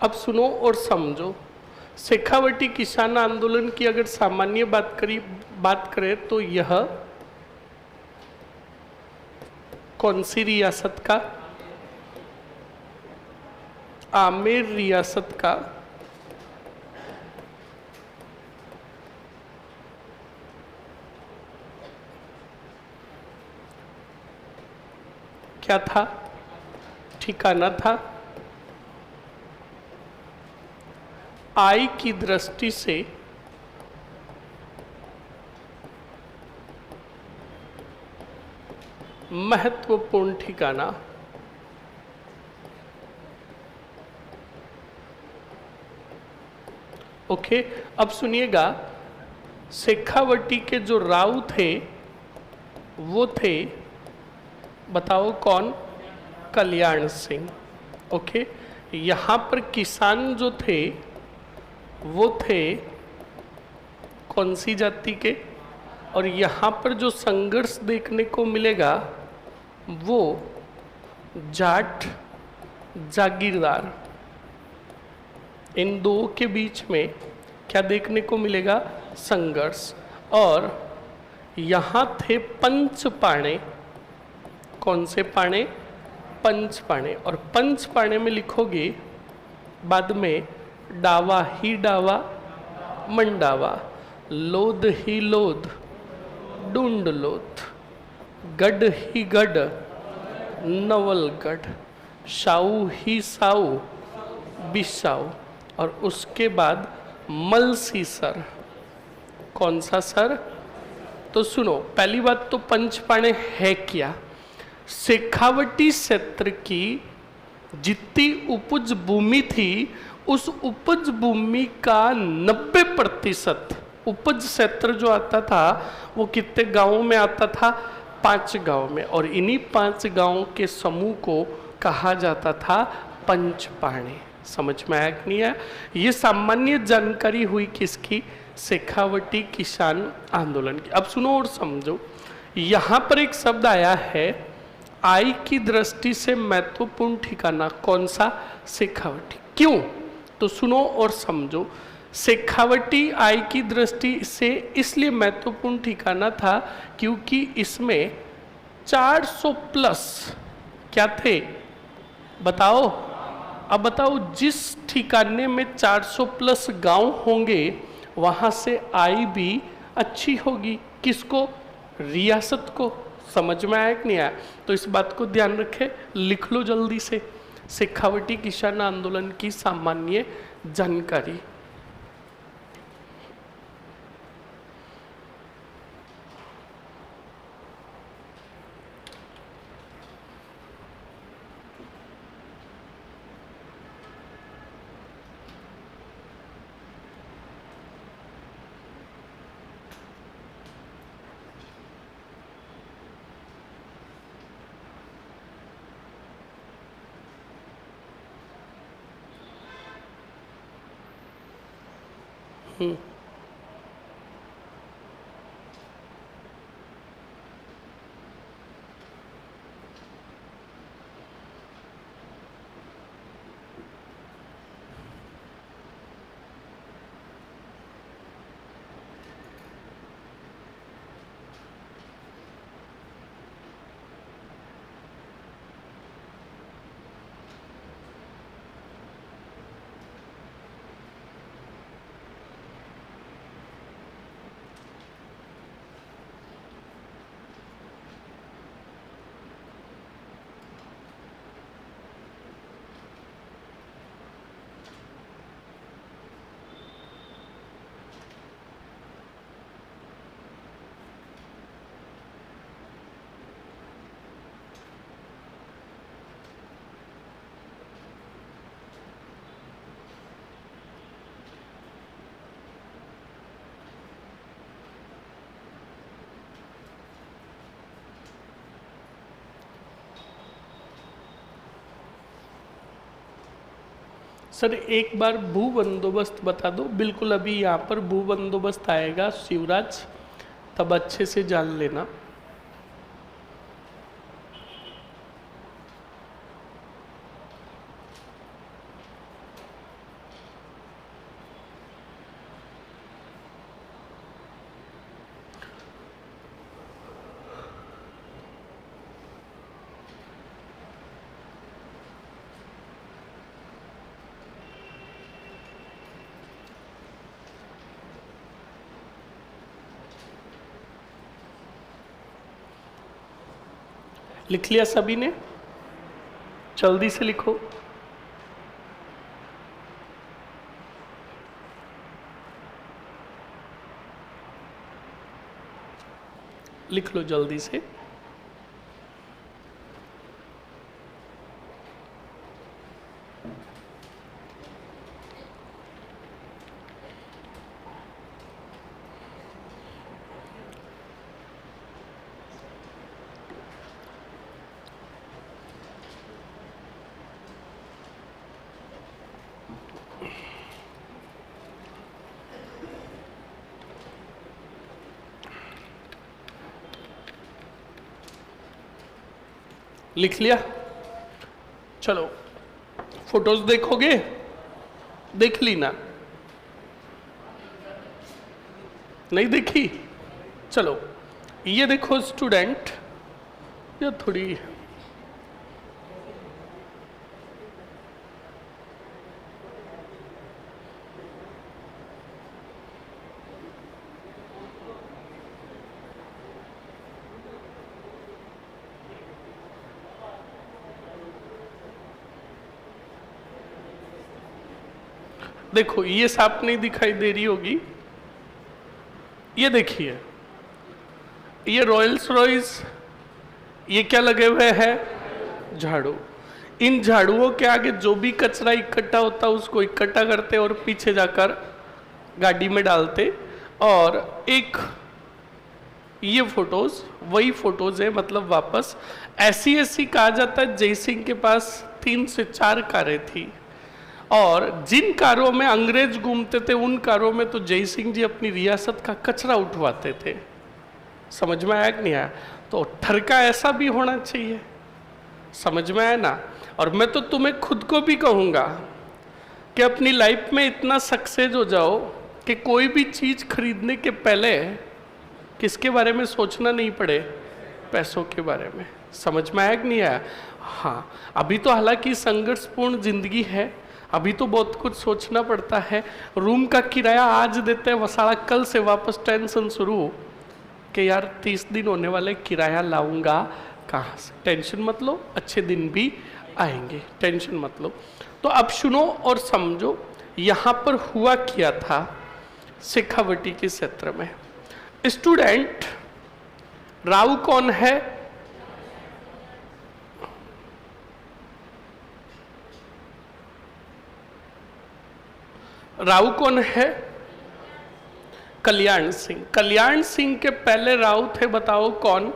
अब सुनो और समझो। शेखावटी किसान आंदोलन की अगर सामान्य बात करें तो यह कौन सी रियासत का? आमेर रियासत का क्या था? ठिकाना था। आई की दृष्टि से महत्वपूर्ण ठिकाना। ओके, अब सुनिएगा, शेखावटी के जो राव थे वो थे, बताओ कौन? कल्याण सिंह। ओके, यहाँ पर किसान जो थे वो थे कौन सी जाति के? और यहाँ पर जो संघर्ष देखने को मिलेगा वो जाट जागीरदार, इन दो के बीच में क्या देखने को मिलेगा? संघर्ष। और यहाँ थे पंच पाणे। कौन से पाणे? पंच पाणे। और पंच पाणे में लिखोगे बाद में डावा ही डावा मंडावा, लोध ही लोध डूंड लोथ, गढ़ ही गढ़ नवलगढ़, साऊ ही साऊ बिसाऊ। और उसके बाद मलसी सर। कौन सा सर? तो सुनो, पहली बात तो पंचपाणे है क्या? शेखावटी क्षेत्र की जितनी उपज भूमि थी उस उपज भूमि का 90% उपज क्षेत्र जो आता था वो कितने गांवों में आता था? 5 गांव में। और इन्हीं 5 गांवों के समूह को कहा जाता था पंचपाणे। समझ में आया कि नहीं आया? ये सामान्य जानकारी हुई किसकी? शेखावटी किसान आंदोलन की। अब सुनो और समझो, यहाँ पर एक शब्द आया है आई की दृष्टि से महत्वपूर्ण ठिकाना। कौन सा? शेखावटी। क्यों? तो सुनो और समझो। शेखावटी आई की दृष्टि से इसलिए महत्वपूर्ण ठिकाना था क्योंकि इसमें 400 प्लस क्या थे? बताओ। अब बताओ, जिस ठिकाने में 400 प्लस गांव होंगे वहां से आय भी अच्छी होगी। किसको? रियासत को। समझ में आया कि नहीं आया? तो इस बात को ध्यान रखें, लिख लो जल्दी से। शेखावटी किसान आंदोलन की सामान्य जानकारी। सर एक बार भू बंदोबस्त बता दो। बिल्कुल, अभी यहाँ पर भू बंदोबस्त आएगा शिवराज, तब अच्छे से जान लेना। लिख लिया सभी ने? जल्दी से लिखो। लिख लो जल्दी से। लिख लिया? चलो फोटोज देखोगे? देख ली ना? नहीं देखी? चलो ये देखो स्टूडेंट, ये थोड़ी देखो, ये सांप नहीं दिखाई दे रही होगी, ये देखिए, ये रॉयल्स रॉयस, ये क्या लगे हुए हैं? झाड़ू। इन झाड़ुओं के आगे जो भी कचरा इकट्ठा होता है उसको इकट्ठा करते और पीछे जाकर गाड़ी में डालते। और एक ये फोटोज वही फोटोज है, मतलब वापस ऐसी ऐसी कहा जाता है जयसिंह के पास 3 से 4 कारें थी, और जिन कारों में अंग्रेज घूमते थे उन कारों में तो जयसिंह जी अपनी रियासत का कचरा उठवाते थे। समझ में आया कि नहीं आया? तो ठरका ऐसा भी होना चाहिए। समझ में आया ना? और मैं तो तुम्हें खुद को भी कहूँगा कि अपनी लाइफ में इतना सक्सेस हो जाओ कि कोई भी चीज़ खरीदने के पहले किसके बारे में सोचना नहीं पड़े? पैसों के बारे में। समझ में आया कि नहीं आया? हाँ, अभी तो हालांकि संघर्षपूर्ण जिंदगी है, अभी तो बहुत कुछ सोचना पड़ता है। रूम का किराया आज देते हैं वसाड़ा, कल से वापस टेंशन शुरू कि यार 30 दिन होने वाले, किराया लाऊंगा कहाँ से? टेंशन मत लो, अच्छे दिन भी आएंगे, टेंशन मत लो। तो अब सुनो और समझो, यहाँ पर हुआ क्या था शेखावटी के क्षेत्र में। स्टूडेंट, राव कौन है? राव कौन है? कल्याण सिंह। कल्याण सिंह के पहले राव थे, बताओ कौन?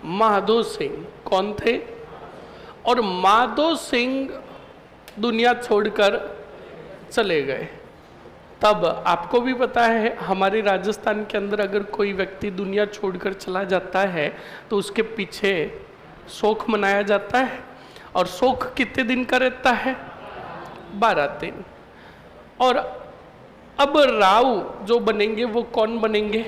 माधो सिंह। कौन थे? और माधो सिंह दुनिया छोड़कर चले गए। तब आपको भी पता है हमारे राजस्थान के अंदर अगर कोई व्यक्ति दुनिया छोड़कर चला जाता है तो उसके पीछे शोक मनाया जाता है। और शोक कितने दिन का रहता है? 12 दिन। और अब राव जो बनेंगे वो कौन बनेंगे?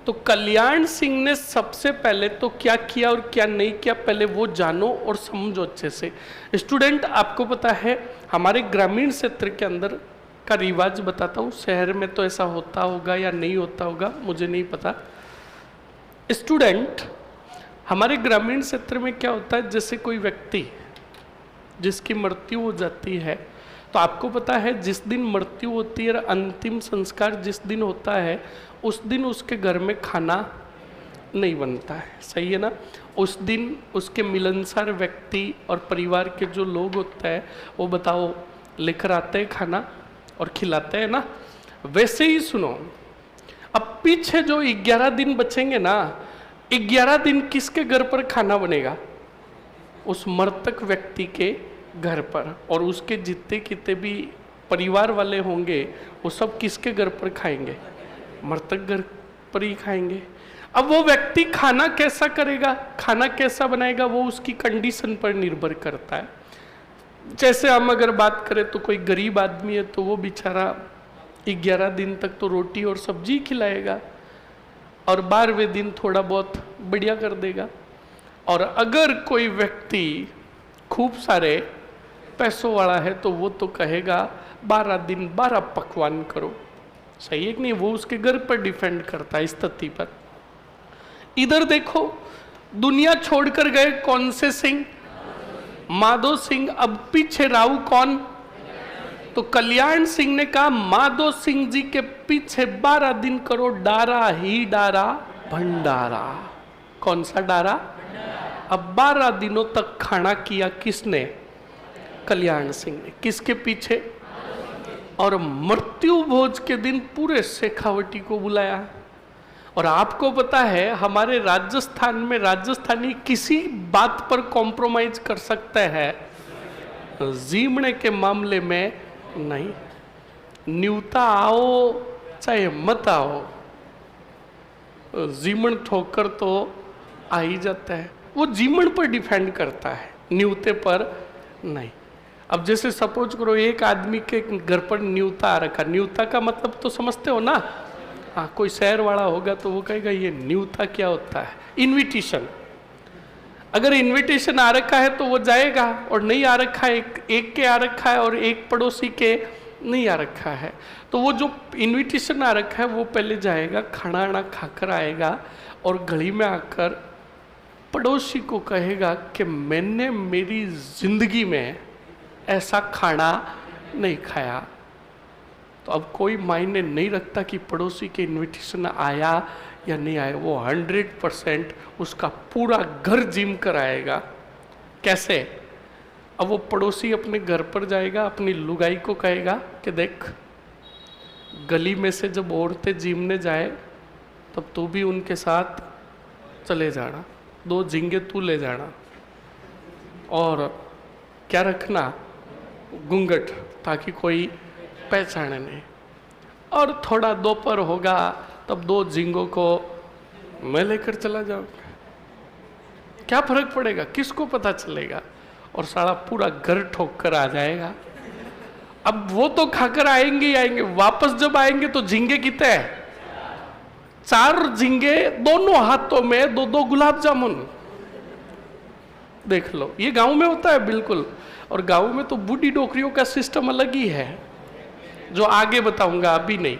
तो कल्याण सिंह ने सबसे पहले तो क्या किया और क्या नहीं किया, पहले वो जानो और समझो अच्छे से। स्टूडेंट, आपको पता है हमारे ग्रामीण क्षेत्र के अंदर का रिवाज बताता हूँ, शहर में तो ऐसा होता होगा या नहीं होता होगा मुझे नहीं पता। स्टूडेंट, हमारे ग्रामीण क्षेत्र में क्या होता है, जैसे कोई व्यक्ति जिसकी मृत्यु हो जाती है तो आपको पता है जिस दिन मृत्यु होती है, अंतिम संस्कार जिस दिन होता है उस दिन उसके घर में खाना नहीं बनता है। सही है ना? उस दिन उसके मिलनसार व्यक्ति और परिवार के जो लोग होते हैं वो बताओ लेकर आते हैं खाना और खिलाते हैं ना। वैसे ही सुनो, अब पीछे जो 11 दिन बचेंगे ना, 11 दिन किसके घर पर खाना बनेगा? उस मृतक व्यक्ति के घर पर। और उसके जितने कितने भी परिवार वाले होंगे वो सब किसके घर पर खाएंगे? मृतक घर पर ही खाएंगे। अब वो व्यक्ति खाना कैसा करेगा, खाना कैसा बनाएगा, वो उसकी कंडीशन पर निर्भर करता है। जैसे हम अगर बात करें तो कोई गरीब आदमी है तो वो बेचारा 11 दिन तक तो रोटी और सब्जी खिलाएगा और 12वें दिन थोड़ा बहुत बढ़िया कर देगा। और अगर कोई व्यक्ति खूब सारे पैसों वाला है तो वो तो कहेगा 12 दिन 12 पकवान करो। सही है कि नहीं? वो उसके घर पर डिपेंड करता है, स्थिति पर। इधर देखो, दुनिया छोड़कर गए कौन से सिंह? माधो सिंह, अब पीछे राव कौन? तो कल्याण सिंह ने कहा माधो सिंह जी के पीछे 12 दिन करो डारा ही डारा भंडारा। कौन सा डारा? अब 12 दिनों तक खाना किया किसने? कल्याण सिंह ने। किसके पीछे? और मृत्यु भोज के दिन पूरे शेखावटी को बुलाया। और आपको पता है हमारे राजस्थान में राजस्थानी किसी बात पर कॉम्प्रोमाइज कर सकते हैं, जीमने के मामले में नहीं। न्यूता आओ चाहे मत आओ, जीमन ठोकर तो आ ही जाता है। वो जीमन पर डिपेंड करता है, न्यूते पर नहीं। अब जैसे सपोज करो एक आदमी के घर पर न्यूता आ रखा, न्यूता का मतलब तो समझते हो ना? हाँ, कोई शहर वाला होगा तो वो कहेगा ये न्यूता क्या होता है? इनविटेशन। अगर इनविटेशन आ रखा है तो वो जाएगा, और नहीं आ रखा है, एक के आ रखा है और एक पड़ोसी के नहीं आ रखा है, तो वो जो इनविटेशन आ रखा है वो पहले जाएगा, खाना आना खाकर आएगा और गली में आकर पड़ोसी को कहेगा कि मैंने मेरी जिंदगी में ऐसा खाना नहीं खाया। तो अब कोई मायने नहीं रखता कि पड़ोसी के इनविटेशन आया या नहीं आया, वो 100% उसका पूरा घर जिम कर आएगा। कैसे? अब वो पड़ोसी अपने घर पर जाएगा, अपनी लुगाई को कहेगा कि देख गली में से जब औरतें जिमने जाए तब तू भी उनके साथ चले जाना, 2 झींगे तू ले जाना, और क्या रखना? घूंघट, ताकि कोई पहचाने नहीं। और थोड़ा दोपहर होगा तब 2 झींगों को मैं लेकर चला जाऊंगा, क्या फर्क पड़ेगा, किसको पता चलेगा? और सारा पूरा घर ठोक कर आ जाएगा। अब वो तो खाकर आएंगे ही आएंगे, वापस जब आएंगे तो झींगे कितने हैं? 4 झींगे, दोनों हाथों में 2-2 गुलाब जामुन। देख लो, ये गांव में होता है बिल्कुल। और गांव में तो बूढ़ी डोकरियों का सिस्टम अलग ही है, जो आगे बताऊंगा, अभी नहीं।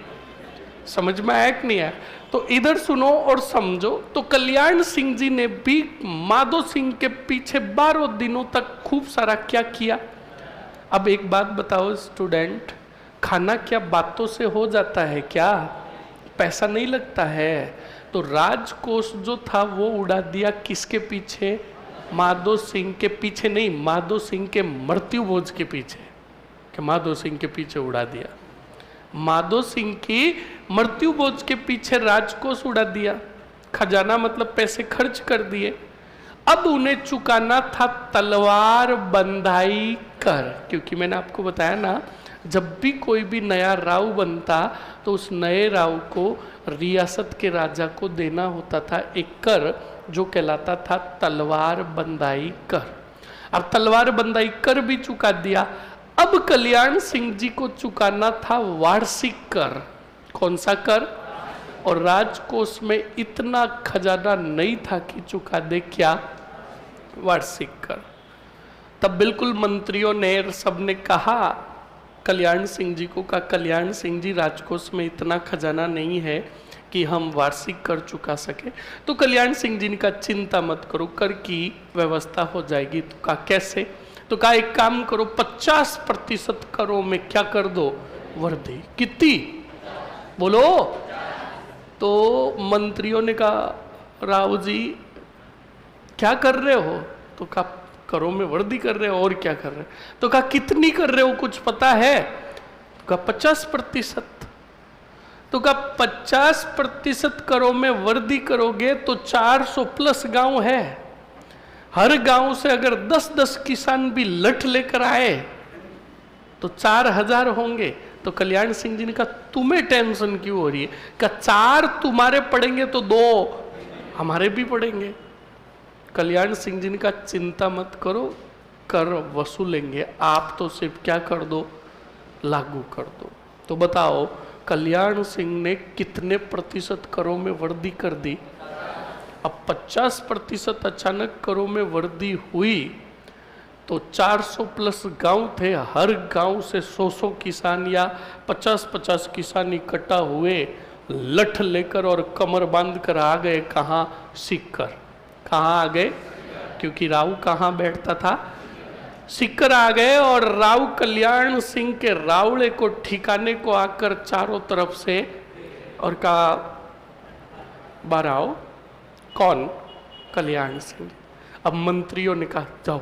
समझ में आया कि नहीं आया? तो इधर सुनो और समझो। तो कल्याण सिंह जी ने भी माधो सिंह के पीछे 12 दिनों तक खूब सारा क्या किया। अब एक बात बताओ स्टूडेंट, खाना क्या बातों से हो जाता है क्या? पैसा नहीं लगता है। तो राजकोष जो था वो उड़ा दिया किसके पीछे? माधो सिंह के पीछे नहीं, माधो सिंह के मृत्यु भोज के पीछे, कि माधो सिंह के पीछे उड़ा दिया। माधो सिंह की मृत्यु भोज के पीछे राजकोष उड़ा दिया, खजाना मतलब पैसे खर्च कर दिए। अब उन्हें चुकाना था तलवार बंधाई कर, क्योंकि मैंने आपको बताया ना, जब भी कोई भी नया राव बनता तो उस नए राव को रियासत के राजा को देना होता था एक कर, जो कहलाता था तलवार बंधाई कर। अब तलवार बंधाई कर भी चुका दिया। अब कल्याण सिंह जी को चुकाना था वार्षिक कर। कौन सा कर? और राजकोष में इतना खजाना नहीं था कि चुका दे क्या? वार्षिक कर। तब बिल्कुल मंत्रियों ने सबने कहा कल्याण सिंह जी को, का कल्याण सिंह जी राजकोष में इतना खजाना नहीं है कि हम वार्षिक कर चुका सके। तो कल्याण सिंह जी ने कहा चिंता मत करो, कर की व्यवस्था हो जाएगी। तो कहा कैसे? तो कहा एक काम करो, 50% करों में क्या कर दो? वर्दी। कितनी? बोलो। तो मंत्रियों ने कहा राव जी क्या कर रहे हो? तो कहा करों में वर्दी कर रहे हो, और क्या कर रहे हो? तो कहा कितनी कर रहे हो, कुछ पता है? तो कहा 50%। तो कहा 50% करों में वर्दी करोगे तो 400 प्लस गांव है, हर गांव से अगर 10-10 किसान भी लठ लेकर आए तो 4000 होंगे। तो कल्याण सिंह जी ने कहा तुम्हें टेंशन क्यों हो रही है? कहा 4 तुम्हारे पड़ेंगे तो 2 हमारे भी पड़ेंगे। कल्याण सिंह जी ने कहा चिंता मत करो, कर वसूलेंगे, आप तो सिर्फ क्या कर दो? लागू कर दो। तो बताओ कल्याण सिंह ने कितने प्रतिशत करों में वर्दी कर दी? अब 50% अचानक करों में वर्दी हुई तो 400 प्लस गांव थे, हर गांव से 100 किसान या 50-50 किसान इकट्ठा हुए, लठ लेकर और कमर बांध कर आ गए। कहाँ? सीख कर। कहाँ आ गए? क्योंकि राव कहाँ बैठता था? सीकर आ गए और राव कल्याण सिंह के रावड़े को ठिकाने को आकर चारों तरफ से और कहा, बाहर आओ। कौन? कल्याण सिंह। अब मंत्रियों ने कहा जाओ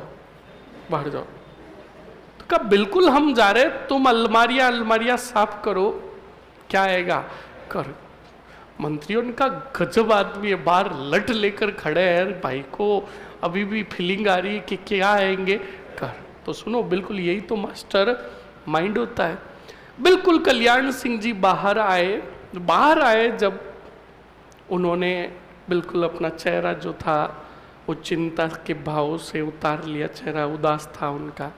बाहर जाओ। तो कहा बिल्कुल हम जा रहे, तुम अलमारियां साफ करो, क्या आएगा कर। मंत्रियों ने कहा गजब आदमी है, बाहर लट लेकर खड़े हैं, भाई को अभी भी फीलिंग आ रही है कि क्या आएंगे कर। तो सुनो, बिल्कुल यही तो मास्टर माइंड होता है। बिल्कुल कल्याण सिंह जी बाहर आए जब उन्होंने बिल्कुल अपना चेहरा जो था वो चिंता के भाव से उतार लिया, चेहरा उदास था उनका।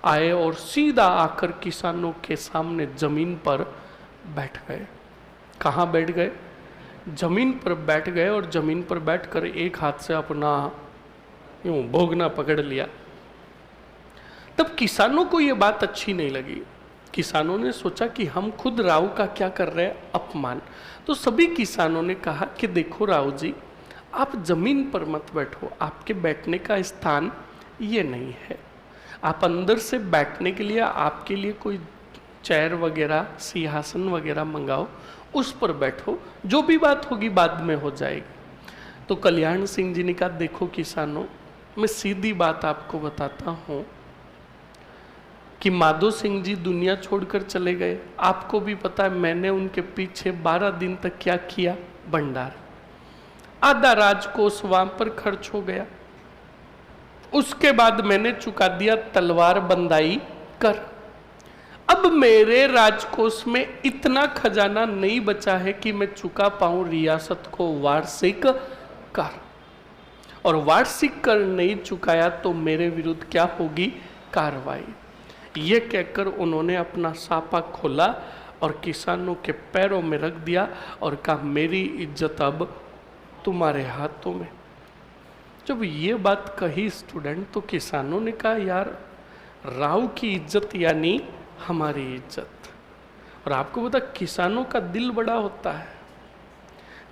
आए और सीधा आकर किसानों के सामने जमीन पर बैठ गए। कहाँ बैठ गए? जमीन पर बैठ गए और जमीन पर बैठकर एक हाथ से अपना यूं भोगना पकड़ लिया। तब किसानों को ये बात अच्छी नहीं लगी। किसानों ने सोचा कि हम खुद राव का क्या कर रहे हैं, अपमान। तो सभी किसानों ने कहा कि देखो राव जी, आप जमीन पर मत बैठो, आपके बैठने का स्थान ये नहीं है। आप अंदर से बैठने के लिए आपके लिए कोई चेयर वगैरह सिंहासन वगैरह मंगाओ, उस पर बैठो, जो भी बात होगी बाद में हो जाएगी। तो कल्याण सिंह जी ने कहा देखो किसानों, मैं सीधी बात आपको बताता हूँ कि माधो सिंह जी दुनिया छोड़कर चले गए। आपको भी पता है मैंने उनके पीछे 12 दिन तक क्या किया, भंडार। आधा राजकोष वहां पर खर्च हो गया। उसके बाद मैंने चुका दिया तलवार बंदाई कर। अब मेरे राजकोष में इतना खजाना नहीं बचा है कि मैं चुका पाऊं रियासत को वार्षिक कर, और वार्षिक कर नहीं चुकाया तो मेरे विरुद्ध क्या होगी, कार्रवाई। ये कहकर उन्होंने अपना सापा खोला और किसानों के पैरों में रख दिया और कहा मेरी इज्जत अब तुम्हारे हाथों में। जब ये बात कही स्टूडेंट, तो किसानों ने कहा यार, राव की इज्जत यानी हमारी इज्जत। और आपको पता किसानों का दिल बड़ा होता है।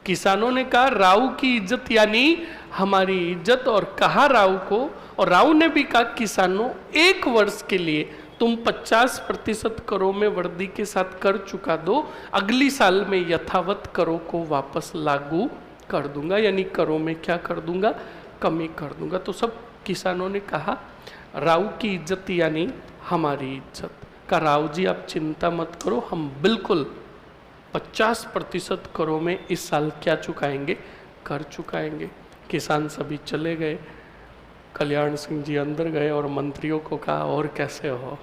किसानों ने कहा राव की इज्जत यानी हमारी इज्जत, और कहा राव को, और राव ने भी कहा किसानों, 1 वर्ष के लिए तुम 50% करों में वर्दी के साथ कर चुका दो, अगली साल में यथावत करों को वापस लागू कर दूंगा, यानी करों में क्या कर दूंगा, कमी कर दूंगा। तो सब किसानों ने कहा राव की इज्जत यानी हमारी इज्जत। का राव जी आप चिंता मत करो, हम बिल्कुल 50% करों में इस साल क्या चुकाएंगे, कर चुकाएंगे। किसान सभी चले गए। कल्याण सिंह जी अंदर गए और मंत्रियों को कहा और कैसे हो,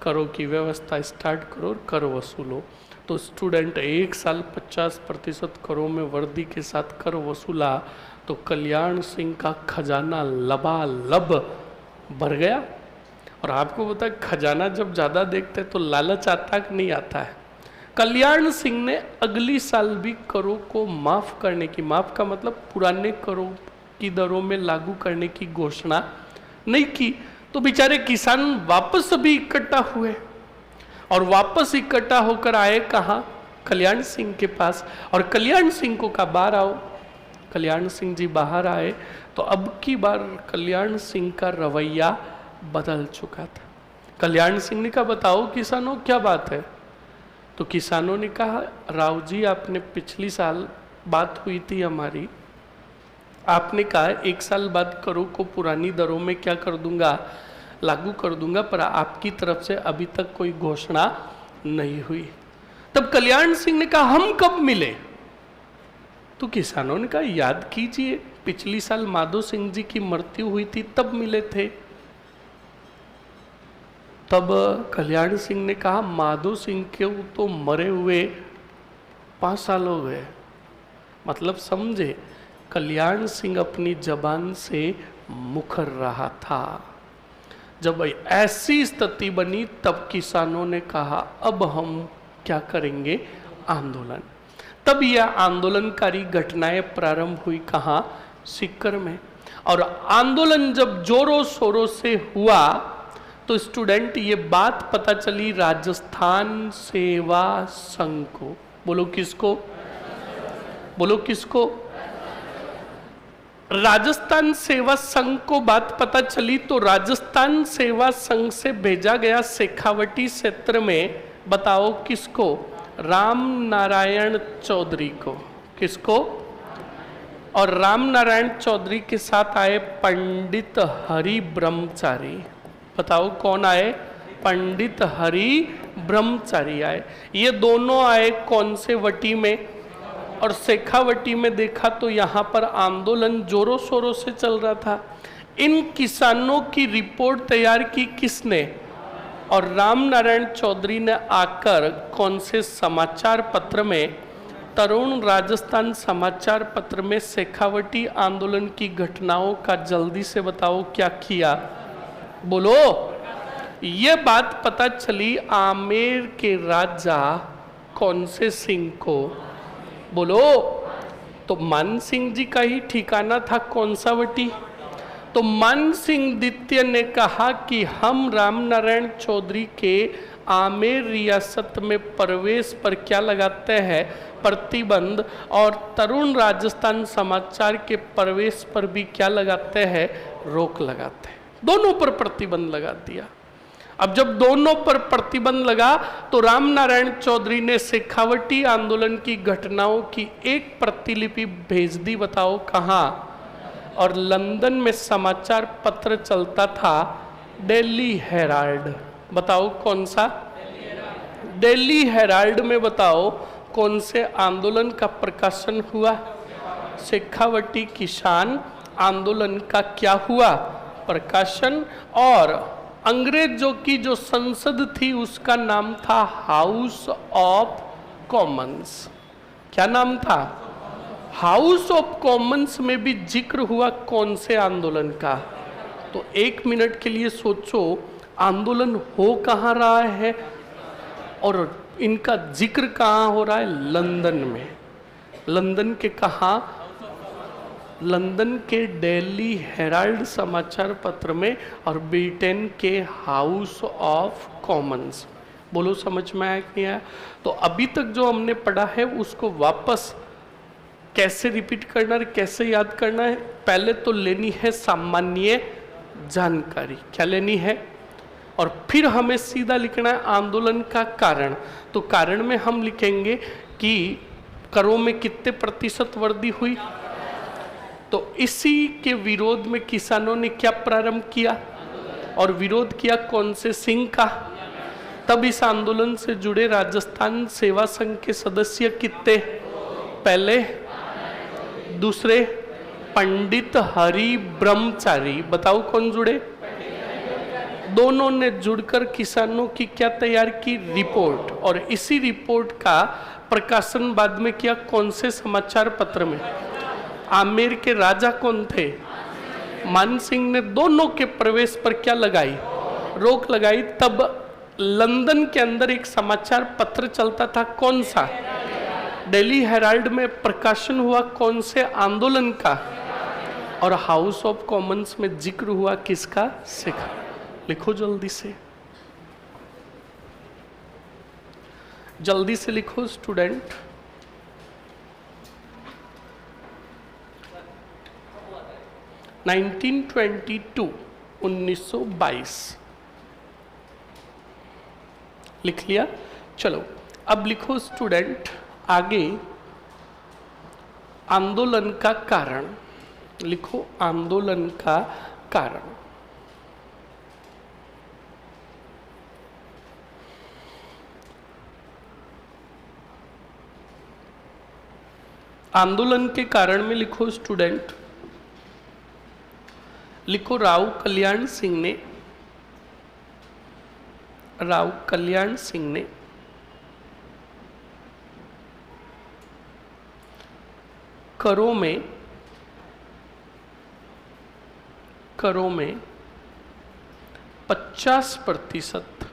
करों की व्यवस्था स्टार्ट करो और कर वसूलो। तो स्टूडेंट 1 साल 50% करों में वर्दी के साथ कर वसूला तो कल्याण सिंह का खजाना लबालब भर गया। और आपको पता है खजाना जब ज़्यादा देखते हैं तो लालच आता कि नहीं आता है। कल्याण सिंह ने अगली साल भी करों को माफ़ करने की, माफ़ का मतलब पुराने करों की दरों में लागू करने की घोषणा नहीं की। तो बेचारे किसान वापस भी इकट्ठा हुए और वापस इकट्ठा होकर आए कहाँ, कल्याण सिंह के पास। और कल्याण सिंह को कहा बाहर आओ। कल्याण सिंह जी बाहर आए तो अब की बार कल्याण सिंह का रवैया बदल चुका था। कल्याण सिंह ने कहा बताओ किसानों क्या बात है। तो किसानों ने कहा राव जी, आपने पिछली साल बात हुई थी हमारी, आपने कहा 1 साल बाद करों को पुरानी दरों में क्या कर दूंगा, लागू कर दूंगा, पर आपकी तरफ से अभी तक कोई घोषणा नहीं हुई। तब कल्याण सिंह ने कहा हम कब मिले। तो किसानों ने कहा याद कीजिए, पिछली साल माधो सिंह जी की मृत्यु हुई थी तब मिले थे। तब कल्याण सिंह ने कहा माधो सिंह के तो मरे हुए 5 साल हो गए। मतलब समझे, कल्याण सिंह अपनी जबान से मुकर रहा था। जब ऐसी स्थिति बनी तब किसानों ने कहा अब हम क्या करेंगे, आंदोलन। तब यह आंदोलनकारी घटनाएं प्रारंभ हुई कहाँ, सीकर में। और आंदोलन जब जोरों शोरों से हुआ तो स्टूडेंट ये बात पता चली राजस्थान सेवा संघ को। बोलो किसको, बोलो किसको। राजस्थान सेवा संघ को बात पता चली तो राजस्थान सेवा संघ से भेजा गया शेखावटी क्षेत्र में, बताओ किसको? राम नारायण चौधरी को। किसको? और राम नारायण चौधरी के साथ आए पंडित हरि ब्रह्मचारी। बताओ कौन आए? पंडित हरि ब्रह्मचारी आए। ये दोनों आए कौन से वटी में? और शेखावटी में देखा तो यहाँ पर आंदोलन जोरों शोरों से चल रहा था। इन किसानों की रिपोर्ट तैयार की किसने? और राम नारायण चौधरी ने आकर कौन से समाचार पत्र में? तरुण राजस्थान समाचार पत्र में शेखावटी आंदोलन की घटनाओं का जल्दी से बताओ क्या किया? बोलो। ये बात पता चली आमेर के राजा कौन से सिंह को? बोलो। तो मान सिंह जी का ही ठिकाना था कौन सा वटी? तो मान सिंह द्वितीय ने कहा कि हम राम नारायण चौधरी के आमेर रियासत में प्रवेश पर क्या लगाते हैं? प्रतिबंध। और तरुण राजस्थान समाचार के प्रवेश पर भी क्या लगाते हैं? रोक लगाते हैं। दोनों पर प्रतिबंध लगा दिया। अब जब दोनों पर प्रतिबंध लगा तो राम नारायण चौधरी ने शेखावटी आंदोलन की घटनाओं की एक प्रतिलिपि भेज दी। बताओ कहाँ? और लंदन में समाचार पत्र चलता था डेली हेराल्ड। बताओ कौन सा? डेली हेराल्ड में बताओ कौन से आंदोलन का प्रकाशन हुआ? शेखावटी किसान आंदोलन का क्या हुआ? प्रकाशन। और अंग्रेजों की जो संसद थी उसका नाम था हाउस ऑफ कॉमन्स। क्या नाम था? हाउस ऑफ कॉमन्स में भी जिक्र हुआ कौन से आंदोलन का? तो एक मिनट के लिए सोचो, आंदोलन हो कहाँ रहा है और इनका जिक्र कहाँ हो रहा है? लंदन में। लंदन के कहाँ? लंदन के डेली हेराल्ड समाचार पत्र में और ब्रिटेन के हाउस ऑफ कॉमन्स। बोलो समझ में आया कि नहीं आया? तो अभी तक जो हमने पढ़ा है उसको वापस कैसे रिपीट करना है, कैसे याद करना है? पहले तो लेनी है सामान्य जानकारी। क्या लेनी है? और फिर हमें सीधा लिखना है आंदोलन का कारण। तो कारण में हम लिखेंगे कि करों में कितने प्रतिशत वृद्धि हुई। तो इसी के विरोध में किसानों ने क्या प्रारंभ किया? और विरोध किया कौन से सिंह का? तब इस आंदोलन से जुड़े राजस्थान सेवा संघ के सदस्य कितने? पहले, दूसरे पंडित हरि ब्रह्मचारी। बताओ कौन जुड़े? दोनों ने जुड़कर किसानों की क्या तैयार की? रिपोर्ट। और इसी रिपोर्ट का प्रकाशन बाद में किया कौन से समाचार पत्र में? आमेर के राजा कौन थे? मान सिंह ने दोनों के प्रवेश पर क्या लगाई? रोक लगाई। तब लंदन के अंदर एक समाचार पत्र चलता था कौन सा? डेली हेराल्ड में प्रकाशन हुआ कौन से आंदोलन का? और हाउस ऑफ कॉमन्स में जिक्र हुआ किसका? शेखा। लिखो जल्दी से, जल्दी से लिखो स्टूडेंट। नाइनटीन 1922 लिख लिया। चलो अब लिखो स्टूडेंट आगे आंदोलन का कारण। लिखो आंदोलन का कारण। आंदोलन के कारण में लिखो स्टूडेंट, लिखो राव कल्याण सिंह ने, राव कल्याण सिंह ने करों में 50%,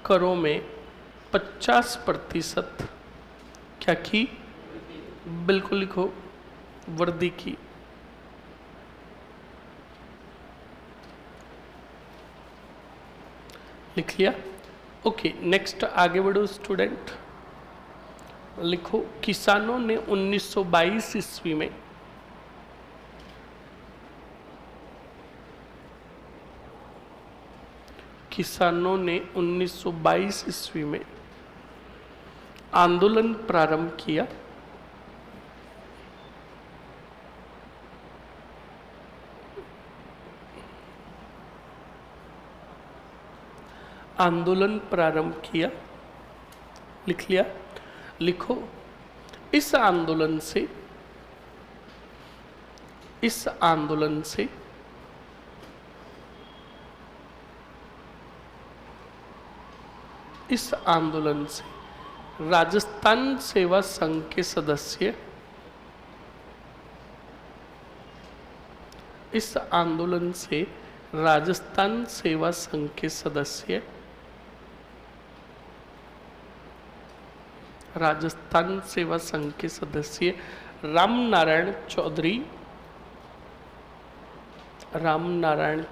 करों में 50% क्या की? बिल्कुल लिखो, वृद्धि की। लिख लिया? ओके, नेक्स्ट आगे बढ़ो स्टूडेंट। लिखो, किसानों ने 1922 ईस्वी में किसानों ने 1922 ईस्वी में आंदोलन प्रारंभ किया। आंदोलन प्रारंभ किया, लिख लिया। लिखो, इस आंदोलन से इस आंदोलन से इस आंदोलन से राजस्थान सेवा संघ के सदस्य इस आंदोलन से राजस्थान सेवा संघ के सदस्य राजस्थान सेवा संघ के सदस्य रामनारायण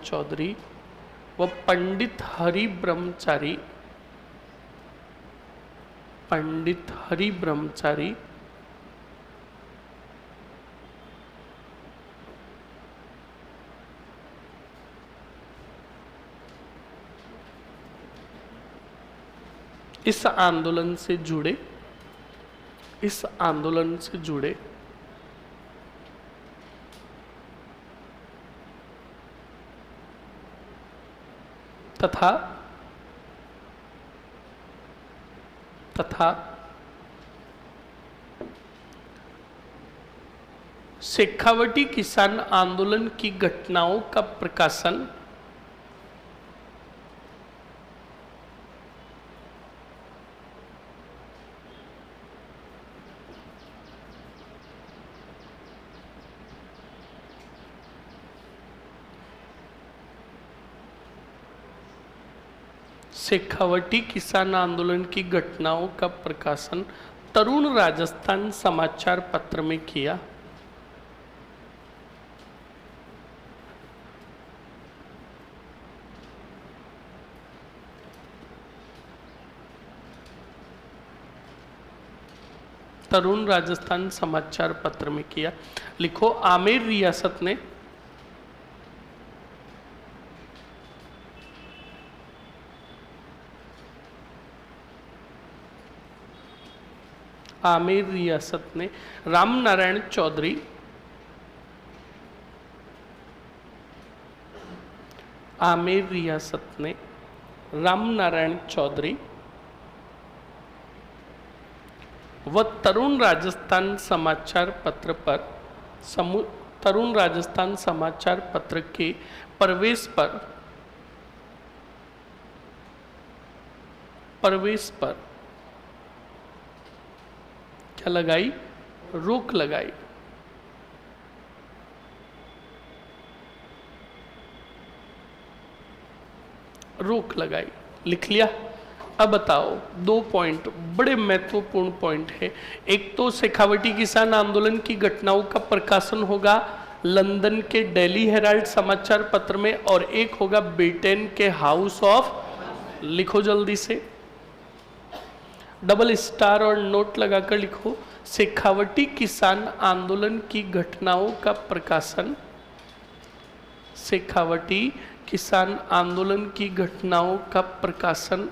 चौधरी व पंडित हरि ब्रह्मचारी इस आंदोलन से जुड़े तथा शेखावटी किसान आंदोलन की घटनाओं का प्रकाशन शेखावटी किसान आंदोलन की घटनाओं का प्रकाशन तरुण राजस्थान समाचार पत्र में किया। तरुण राजस्थान समाचार पत्र में किया। लिखो, आमेर रियासत ने रामनारायण चौधरी व तरुण राजस्थान समाचार पत्र के प्रवेश पर क्या लगाई? रोक लगाई। लिख लिया। अब बताओ, 2 पॉइंट बड़े महत्वपूर्ण पॉइंट है। एक तो शेखावटी किसान आंदोलन की घटनाओं का प्रकाशन होगा लंदन के डेली हेराल्ड समाचार पत्र में, और एक होगा ब्रिटेन के हाउस ऑफ, लिखो जल्दी से, डबल स्टार और नोट लगाकर लिखो, शेखावटी किसान आंदोलन की घटनाओं का प्रकाशन, शेखावटी किसान आंदोलन की घटनाओं का प्रकाशन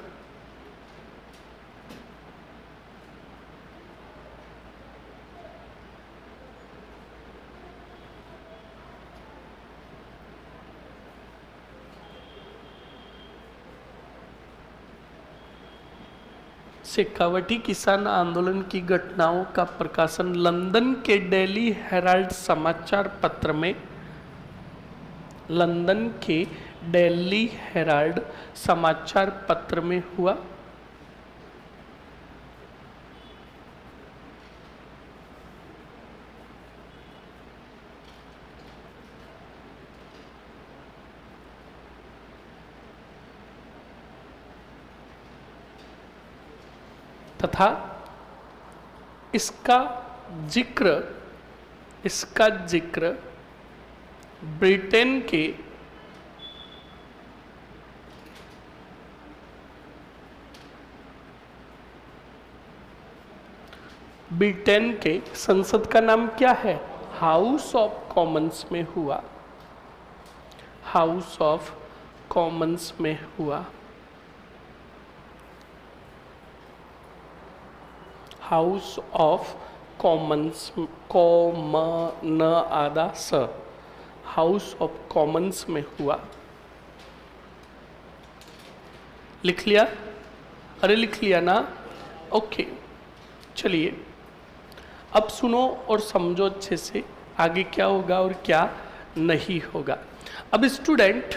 शेखावटी किसान आंदोलन की घटनाओं का प्रकाशन लंदन के डेली हेराल्ड समाचार पत्र में, लंदन के डेली हेराल्ड समाचार पत्र में हुआ। तथा इसका जिक्र ब्रिटेन के ब्रिटेन के संसद का नाम क्या है? हाउस ऑफ कॉमन्स में हुआ, हाउस ऑफ कॉमन्स में हुआ। हाउस ऑफ कॉमन्स, कॉमन आधा स, हाउस ऑफ कॉमन्स में हुआ। लिख लिया? अरे लिख लिया ना? ओके, चलिए अब सुनो और समझो अच्छे से आगे क्या होगा और क्या नहीं होगा। अब स्टूडेंट,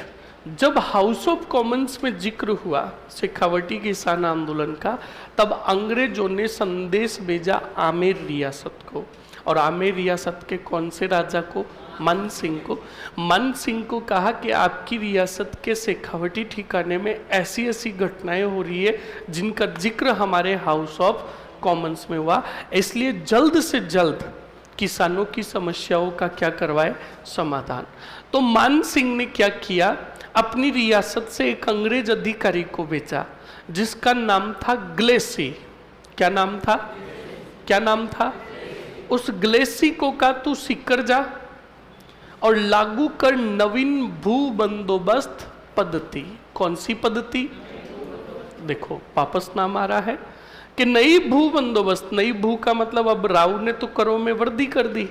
जब हाउस ऑफ कॉमन्स में जिक्र हुआ शेखावटी किसान आंदोलन का, तब अंग्रेजों ने संदेश भेजा आमेर रियासत को, और आमेर रियासत के कौन से राजा को? मन सिंह को। मन सिंह को कहा कि आपकी रियासत के शेखावटी ठिकाने में ऐसी ऐसी घटनाएं हो रही है जिनका जिक्र हमारे हाउस ऑफ कॉमन्स में हुआ, इसलिए जल्द से जल्द किसानों की समस्याओं का क्या करवाए? समाधान। तो मान सिंह ने क्या किया? अपनी रियासत से एक अंग्रेज अधिकारी को भेजा जिसका नाम था ग्लेसी। क्या नाम था? क्या नाम था? उस ग्लेसी को कहा तू सीकर जा और लागू कर नवीन भू बंदोबस्त पद्धति। कौन सी पद्धति? देखो वापस नाम आ रहा है कि नई भू बंदोबस्त। नई भू का मतलब अब राव ने तो करों में वृद्धि कर दी,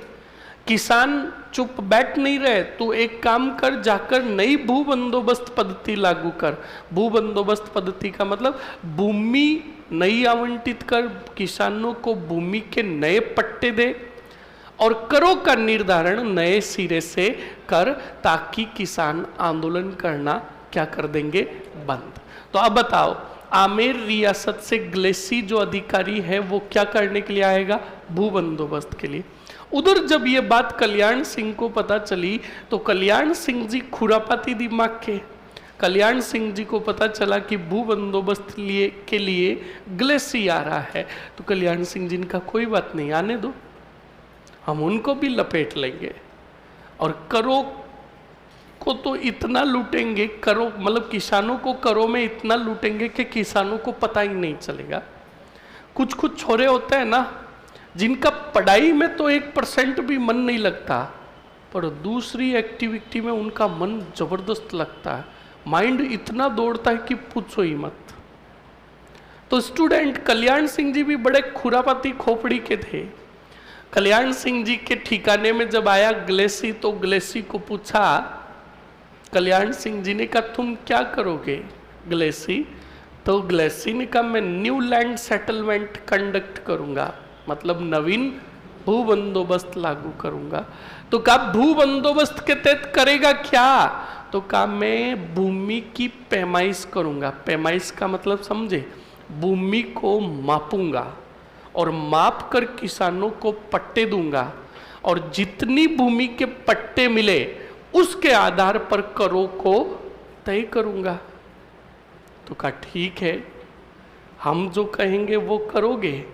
किसान चुप बैठ नहीं रहे, तो एक काम कर, जाकर नई भू बंदोबस्त पद्धति लागू कर। भू बंदोबस्त पद्धति का मतलब भूमि नई आवंटित कर, किसानों को भूमि के नए पट्टे दे और करों का निर्धारण नए सिरे से कर, ताकि किसान आंदोलन करना क्या कर देंगे? बंद। तो अब बताओ, आमेर रियासत से ग्लेसी जो अधिकारी है वो क्या करने के लिए आएगा? भू बंदोबस्त के लिए। उधर जब ये बात कल्याण सिंह को पता चली तो कल्याण सिंह जी खुरापाती दिमाग के, कल्याण सिंह जी को पता चला कि भू बंदोबस्त के लिए ग्लेसी आ रहा है, तो कल्याण सिंह जी का कोई बात नहीं, आने दो, हम उनको भी लपेट लेंगे और करों को तो इतना लूटेंगे, करों मतलब किसानों को करों में इतना लूटेंगे कि किसानों को पता ही नहीं चलेगा। कुछ कुछ छोरे होते हैं ना जिनका पढ़ाई में तो 1% भी मन नहीं लगता, पर दूसरी एक्टिविटी में उनका मन जबरदस्त लगता है, माइंड इतना दौड़ता है कि पूछो ही मत। तो स्टूडेंट, कल्याण सिंह जी भी बड़े खुरापाती खोपड़ी के थे। कल्याण सिंह जी के ठिकाने में जब आया ग्लेसी, तो ग्लेसी को पूछा, कल्याण सिंह जी ने कहा तुम क्या करोगे ग्लेसी? तो ग्लेसी ने कहा मैं न्यू लैंड सेटलमेंट कंडक्ट करूंगा, मतलब नवीन भू बंदोबस्त लागू करूंगा। तो कहा भू बंदोबस्त के तहत करेगा क्या? तो कहा मैं भूमि की पैमाइश करूंगा। पैमाइश का मतलब समझे? भूमि को मापूंगा और माप कर किसानों को पट्टे दूंगा, और जितनी भूमि के पट्टे मिले उसके आधार पर करों को तय करूंगा। तो कहा ठीक है, हम जो कहेंगे वो करोगे,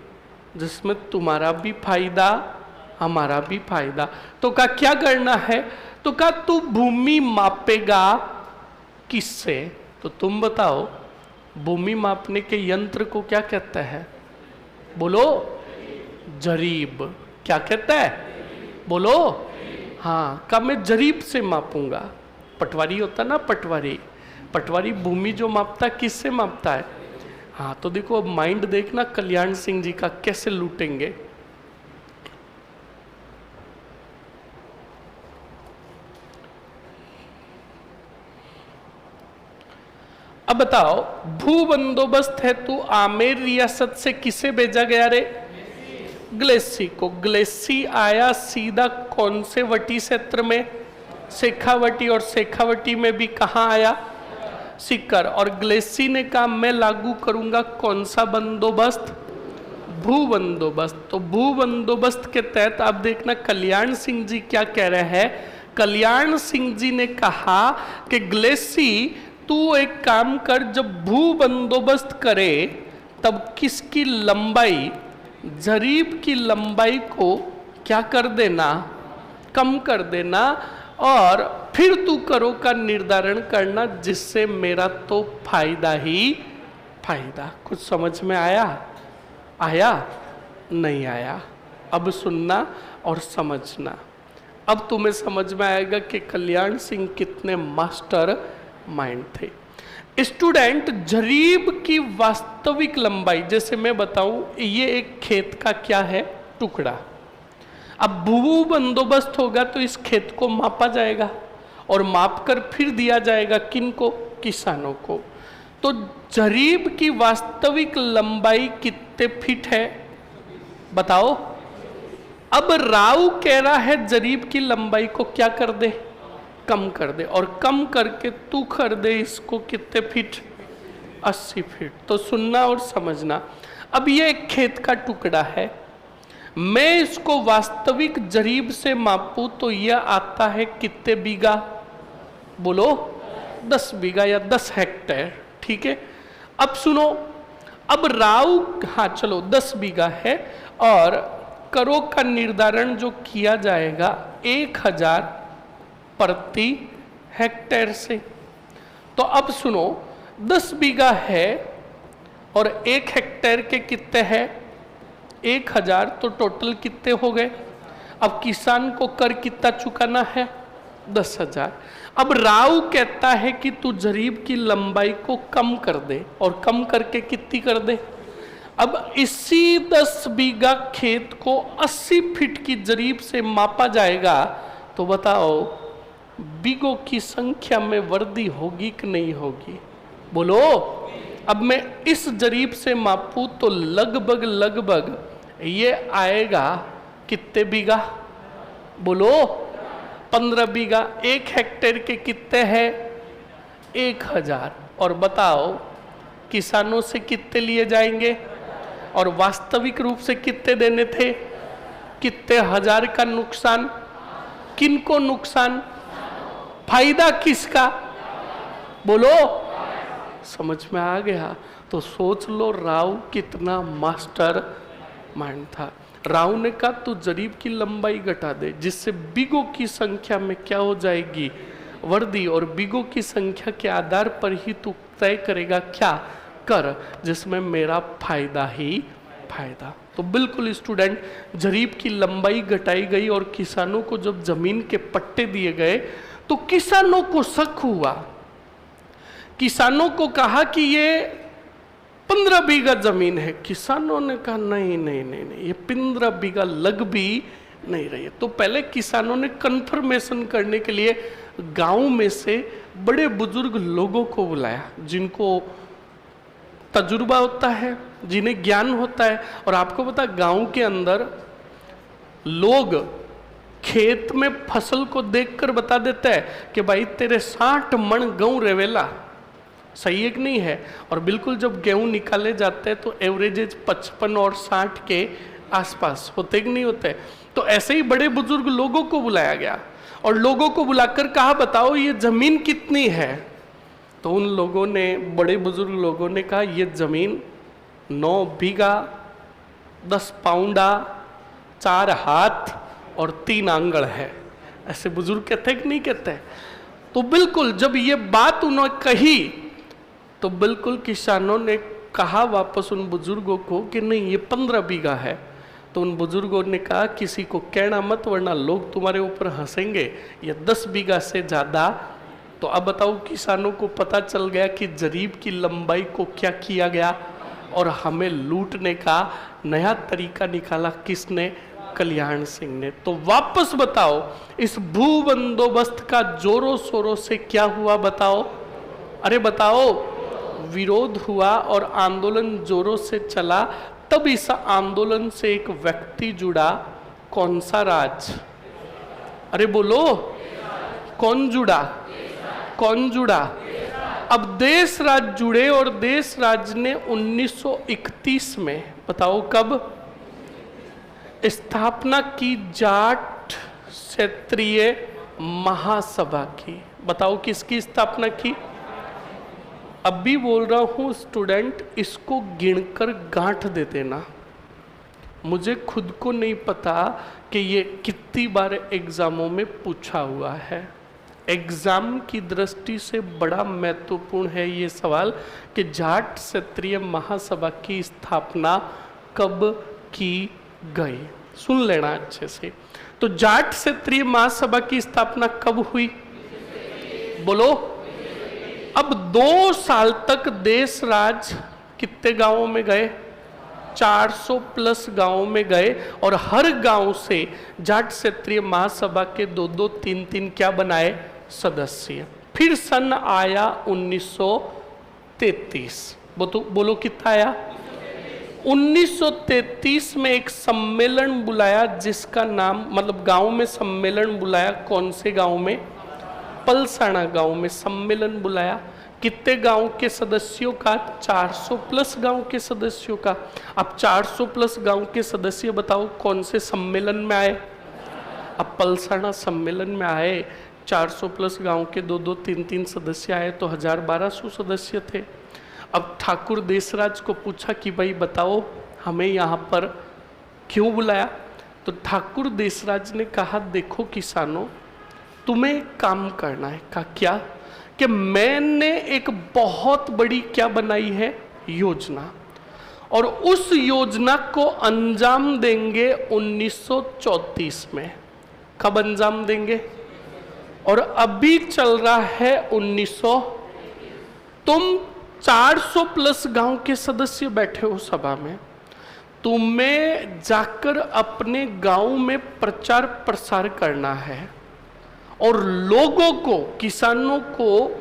जिसमें तुम्हारा भी फायदा हमारा भी फायदा। तो कहा क्या करना है? तो कहा तू भूमि मापेगा किससे? तो तुम बताओ, भूमि मापने के यंत्र को क्या कहता है? बोलो, जरीब। क्या कहता है? बोलो। हाँ, कहा मैं जरीब से मापूंगा। पटवारी होता ना, पटवारी, पटवारी भूमि जो मापता किससे मापता है? हाँ, तो देखो अब माइंड देखना कल्याण सिंह जी का कैसे लूटेंगे। अब बताओ, भू बंदोबस्त है तो आमेर रियासत से किसे भेजा गया रे? ग्लेसी को। ग्लेसी आया सीधा कौन से वटी क्षेत्र में? शेखावटी, और शेखावटी में भी कहाँ आया? सीकर। और ग्लेसी ने कहा मैं लागू करूंगा कौन सा बंदोबस्त? भू बंदोबस्त। तो भू बंदोबस्त के तहत आप देखना कल्याण सिंह जी क्या कह रहे हैं। कल्याण सिंह जी ने कहा कि ग्लेसी तू एक काम कर, जब भू बंदोबस्त करे तब किसकी लंबाई, जरीब की लंबाई को क्या कर देना? कम कर देना, और फिर तू करो का निर्धारण करना, जिससे मेरा तो फायदा ही फायदा। कुछ समझ में आया? आया? नहीं आया। अब सुनना और समझना। अब तुम्हें समझ में आएगा कि कल्याण सिंह कितने मास्टर माइंड थे। स्टूडेंट, जरीब की वास्तविक लंबाई, जैसे मैं बताऊं, ये एक खेत का क्या है, टुकड़ा। अब भू बंदोबस्त होगा तो इस खेत को मापा जाएगा और मापकर फिर दिया जाएगा किनको, किसानों को। तो जरीब की वास्तविक लंबाई कितने फीट है बताओ। अब राव कह रहा है जरीब की लंबाई को क्या कर दे, कम कर दे, और कम करके तू कर दे इसको कितने फीट, 80 फीट। तो सुनना और समझना। अब ये एक खेत का टुकड़ा है, मैं इसको वास्तविक जरीब से मापूं तो यह आता है कितने बीघा, बोलो 10 बीघा या 10 हेक्टेयर, ठीक है। अब सुनो, अब राव, हाँ चलो 10 बीघा है, और करों का निर्धारण जो किया जाएगा 1000 प्रति हेक्टेयर से। तो अब सुनो, 10 बीघा है और 1 हेक्टेयर के कितने हैं, 1000, तो टोटल कितने हो गए। अब किसान को कर कितना चुकाना है, 10,000। अब राव कहता है कि तू जरीब की लंबाई को कम कर दे, और कम करके कितनी कर दे। अब इसी 10 बीघा खेत को 80 फीट की जरीब से मापा जाएगा, तो बताओ बीघों की संख्या में वृद्धि होगी कि नहीं होगी, बोलो। अब मैं इस जरीब से मापूं तो लगभग ये आएगा कितने बीघा, बोलो 15 बीघा। 1 हेक्टेयर के कितने हैं, 1000। और बताओ किसानों से कितने लिए जाएंगे, और वास्तविक रूप से कितने देने थे, कितने हजार का नुकसान, किनको नुकसान, फायदा किसका, बोलो। समझ में आ गया। तो सोच लो राव कितना मास्टर माइंड था। राव ने कहा तू जरीब की लंबाई घटा दे, जिससे बीघों की संख्या में क्या हो जाएगी, वृद्धि, और बीघों की संख्या के आधार पर ही तू तय करेगा क्या कर, जिसमें मेरा फायदा ही फायदा। तो बिल्कुल स्टूडेंट, जरीब की लंबाई घटाई गई और किसानों को जब जमीन के पट्टे दिए गए तो किसानों को शक हुआ। किसानों को कहा कि ये 15 बीघा जमीन है। किसानों ने कहा नहीं नहीं नहीं नहीं, ये 15 बीघा लग भी नहीं रही है। तो पहले किसानों ने कंफर्मेशन करने के लिए गांव में से बड़े बुजुर्ग लोगों को बुलाया, जिनको तजुर्बा होता है, जिन्हें ज्ञान होता है। और आपको पता, गांव के अंदर लोग खेत में फसल को देखकर बता देता है कि भाई तेरे 60 मण गेहूं रेवेला, सही है कि नहीं है। और बिल्कुल जब गेहूं निकाले जाते हैं तो एवरेजेज 55 और 60 के आसपास होते कि नहीं होते। तो ऐसे ही बड़े बुजुर्ग लोगों को बुलाया गया और लोगों को बुलाकर कहा बताओ ये जमीन कितनी है। तो उन लोगों ने, बड़े बुजुर्ग लोगों ने कहा ये जमीन 9 बीघा 10 पाउंडा 4 हाथ और 3 आंगड़ है। ऐसे बुजुर्ग कहते हैं कि नहीं कहते। तो बिल्कुल जब ये बात उन्होंने कही तो बिल्कुल किसानों ने कहा वापस उन बुजुर्गों को कि नहीं ये 15 बीघा है। तो उन बुजुर्गों ने कहा किसी को कहना मत, वरना लोग तुम्हारे ऊपर हंसेंगे, ये 10 बीघा से ज़्यादा। तो अब बताओ किसानों को पता चल गया कि जरीब की लंबाई को क्या किया गया और हमें लूटने का नया तरीका निकाला किसने, कल्याण सिंह ने। तो वापस बताओ इस भू बंदोबस्त का जोरों शोरों से क्या हुआ बताओ, अरे बताओ, विरोध हुआ और आंदोलन जोरों से चला। तब इस आंदोलन से एक व्यक्ति जुड़ा, कौन सा राज, अरे बोलो कौन जुड़ा, कौन जुड़ा। अब देश राज जुड़े और देश राज ने 1931 में, बताओ कब, स्थापना की जाट क्षेत्रीय महासभा की। बताओ किसकी स्थापना की। अब भी बोल रहा हूँ स्टूडेंट, इसको गिनकर गांठ दे देना। मुझे खुद को नहीं पता कि ये कितनी बार एग्जामों में पूछा हुआ है। एग्जाम की दृष्टि से बड़ा महत्वपूर्ण है ये सवाल कि जाट क्षेत्रीय महासभा की स्थापना कब की गए। सुन लेना अच्छे से। तो जाट क्षेत्रीय महासभा की स्थापना कब हुई? बोलो। अब 2 साल तक देश राज कितने गांवों में गए? 400 प्लस गांवों में गए, और हर गांव से जाट क्षेत्रीय महासभा के 2-2, 3-3 क्या बनाए? सदस्य। फिर सन आया 1933। बोलो कितना आया? 1933 में एक सम्मेलन बुलाया, जिसका नाम, मतलब गांव में सम्मेलन बुलाया। कौन से गांव में? पलसाना गांव में सम्मेलन बुलाया। कितने गांव के सदस्यों का? 400 प्लस गांव के सदस्यों का। अब 400 प्लस गांव के सदस्य बताओ कौन से सम्मेलन में आए? अब पलसाना सम्मेलन में आए। 400 प्लस गांव के 2-2, 3-3 सदस्य आए, तो 1200 सदस्य थे। अब ठाकुर देशराज को पूछा कि भाई बताओ हमें यहाँ पर क्यों बुलाया? तो ठाकुर देशराज ने कहा, देखो किसानों, तुम्हें एक काम करना है। कहा क्या? कि मैंने एक बहुत बड़ी क्या बनाई है? योजना, और उस योजना को अंजाम देंगे 1934 में। कब अंजाम देंगे? और अभी चल रहा है 1900। तुम 400 प्लस गांव के सदस्य बैठे हो सभा में, तुम्हें जाकर अपने गांव में प्रचार प्रसार करना है और लोगों को, किसानों को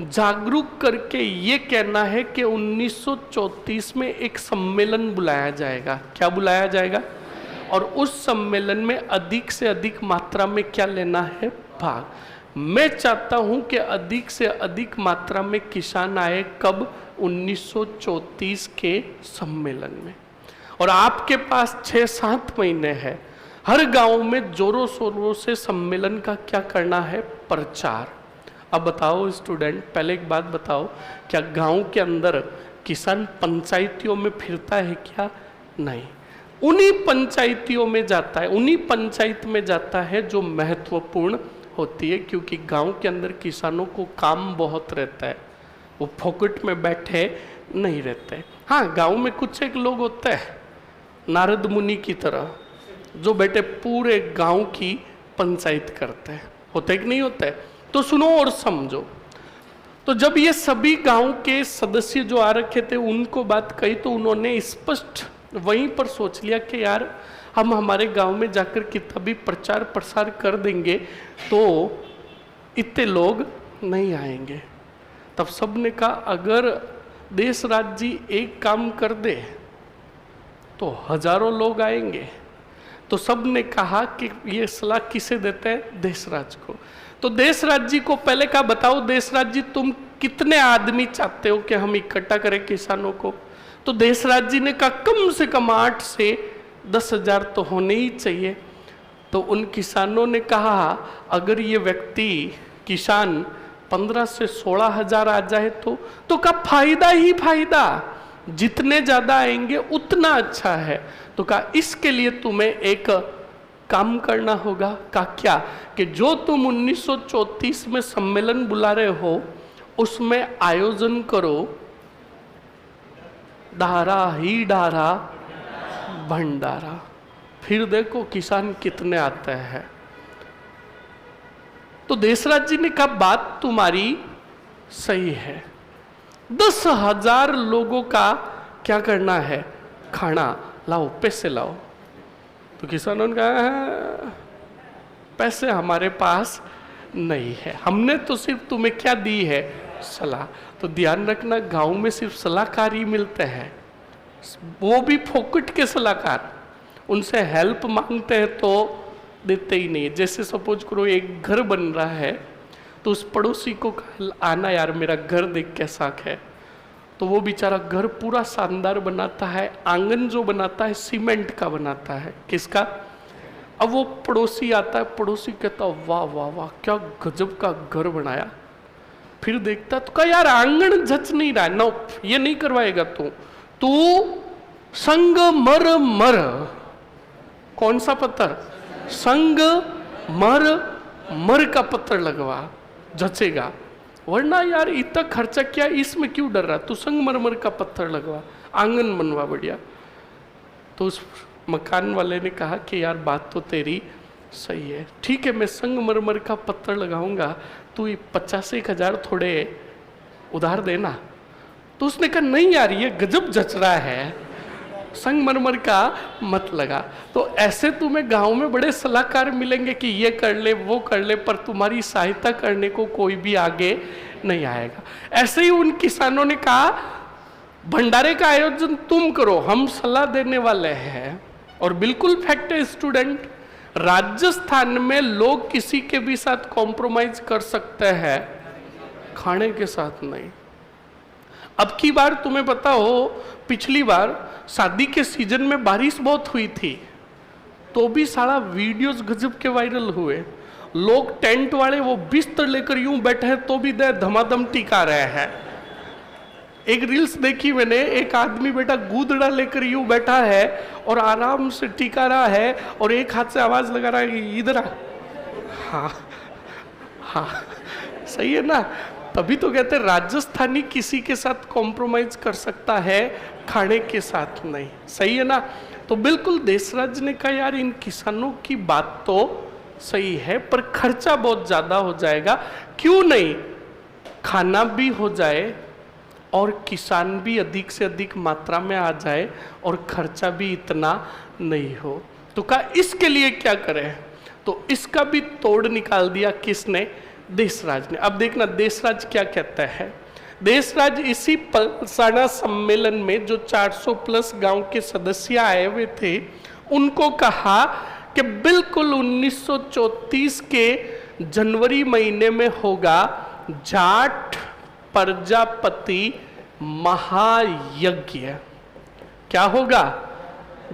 जागरूक करके ये कहना है कि 1934 में एक सम्मेलन बुलाया जाएगा। क्या बुलाया जाएगा? और उस सम्मेलन में अधिक से अधिक मात्रा में क्या लेना है? भाग। मैं चाहता हूं कि अधिक से अधिक मात्रा में किसान आए। कब? 1934 के सम्मेलन में। और आपके पास 6-7 महीने है। हर गांव में जोरों शोरों से सम्मेलन का क्या करना है? प्रचार। अब बताओ स्टूडेंट, पहले एक बात बताओ, क्या गांव के अंदर किसान पंचायतियों में फिरता है क्या? नहीं। उन्हीं पंचायतियों में जाता है, उन्हीं पंचायत में जाता है जो महत्वपूर्ण होती है, क्योंकि गांव के अंदर किसानों को काम बहुत रहता है, वो फोकट में बैठे नहीं रहते। हाँ, गांव में कुछ एक लोग होते हैं नारद मुनि की तरह, जो बेटे पूरे गांव की पंचायत करते हैं। होते कि नहीं होते? तो सुनो और समझो। तो जब ये सभी गांव के सदस्य जो आ रखे थे उनको बात कही, तो उन्होंने स्पष्ट वहीं पर सोच लिया कि यार हम हमारे गांव में जाकर कितना भी प्रचार प्रसार कर देंगे तो इतने लोग नहीं आएंगे। तब सब ने कहा, अगर देशराज जी एक काम कर दे तो हजारों लोग आएंगे। तो सब ने कहा कि ये सलाह किसे देते हैं? देशराज को। तो देशराज जी को पहले कहा, बताओ देशराज जी तुम कितने आदमी चाहते हो कि हम इकट्ठा करें किसानों को? तो देशराज जी ने कहा, कम से कम 8 से 10 हजार तो होने ही चाहिए। तो उन किसानों ने कहा, अगर ये व्यक्ति किसान 15 से 16 हजार आ जाए तो कहा फायदा ही फायदा, जितने ज्यादा आएंगे उतना अच्छा है। तो कहा इसके लिए तुम्हें एक काम करना होगा। कहा क्या? कि जो तुम 1934 में सम्मेलन बुला रहे हो उसमें आयोजन करो डारा ही डारा भंडारा, फिर देखो किसान कितने आते हैं। तो देशराज जी ने कहा बात तुम्हारी सही है, 10,000 लोगों का क्या करना है? खाना लाओ, पैसे लाओ। तो किसानों ने कहा पैसे हमारे पास नहीं है, हमने तो सिर्फ तुम्हें क्या दी है? सलाह। तो ध्यान रखना, गांव में सिर्फ सलाहकार ही मिलते हैं, वो भी फोकट के सलाहकार। उनसे हेल्प मांगते हैं तो देते ही नहीं। जैसे सपोज करो एक घर बन रहा है तो उस पड़ोसी को आना, यार मेरा घर देख कैसा है, तो वो बेचारा घर पूरा शानदार बनाता है, आंगन जो बनाता है सीमेंट का बनाता है। किसका? अब वो पड़ोसी आता है, पड़ोसी कहता वाह वाह वाह क्या गजब का घर बनाया। फिर देखता तो कहा यार आंगन जच नहीं रहा, नो ये नहीं करवाएगा तू संग मर मर। कौन सा पत्थर? संग मर मर का पत्थर लगवा, जचेगा। वरना यार इतना खर्चा क्या, इसमें क्यों डर रहा, तू संगमरमर का पत्थर लगवा, आंगन बनवा बढ़िया। तो उस मकान वाले ने कहा कि यार बात तो तेरी सही है, ठीक है मैं संगमरमर का पत्थर लगाऊंगा, तू 85,000 थोड़े उधार देना। तो उसने कहा नहीं यार ये गजब जच रहा है, संगमरमर का मत लगा। तो ऐसे तुम्हें गांव में बड़े सलाहकार मिलेंगे कि ये कर ले वो कर ले, पर तुम्हारी सहायता करने को कोई भी आगे नहीं आएगा। ऐसे ही उन किसानों ने कहा भंडारे का आयोजन तुम करो, हम सलाह देने वाले हैं। और बिल्कुल फैक्ट है स्टूडेंट, राजस्थान में लोग किसी के भी साथ कॉम्प्रोमाइज कर सकते हैं, खाने के साथ नहीं। अब की बार तुम्हें पता हो, पिछली बार शादी के सीजन में बारिश बहुत हुई थी, तो भी सारा वीडियोस गजब के वायरल हुए। लोग टेंट वाले वो बिस्तर लेकर यूं बैठे हैं तो भी दे धमाधम टिका रहे हैं। एक रील्स देखी मैंने, एक आदमी बेटा गूदड़ा लेकर यूं बैठा है और आराम से टिका रहा है और एक हाथ से आवाज लगा रहा है इधर आ। हाँ हाँ सही है ना। तभी तो कहते हैं राजस्थानी किसी के साथ कॉम्प्रोमाइज कर सकता है, खाने के साथ नहीं। सही है ना। तो बिल्कुल देशराज ने कहा यार इन किसानों की बात तो सही है, पर खर्चा बहुत ज्यादा हो जाएगा, क्यों नहीं खाना भी हो जाए और किसान भी अधिक से अधिक मात्रा में आ जाए और खर्चा भी इतना नहीं हो। तो कहा इसके लिए क्या करें, तो इसका भी तोड़ निकाल दिया किसने, देशराज ने। अब देखना देशराज क्या कहता है। देशराज इसी पलसाना सम्मेलन में जो 400 प्लस गांव के सदस्य आए हुए थे, उनको कहा कि बिल्कुल 1934 के जनवरी महीने में होगा जाट प्रजापति महायज्ञ। क्या होगा,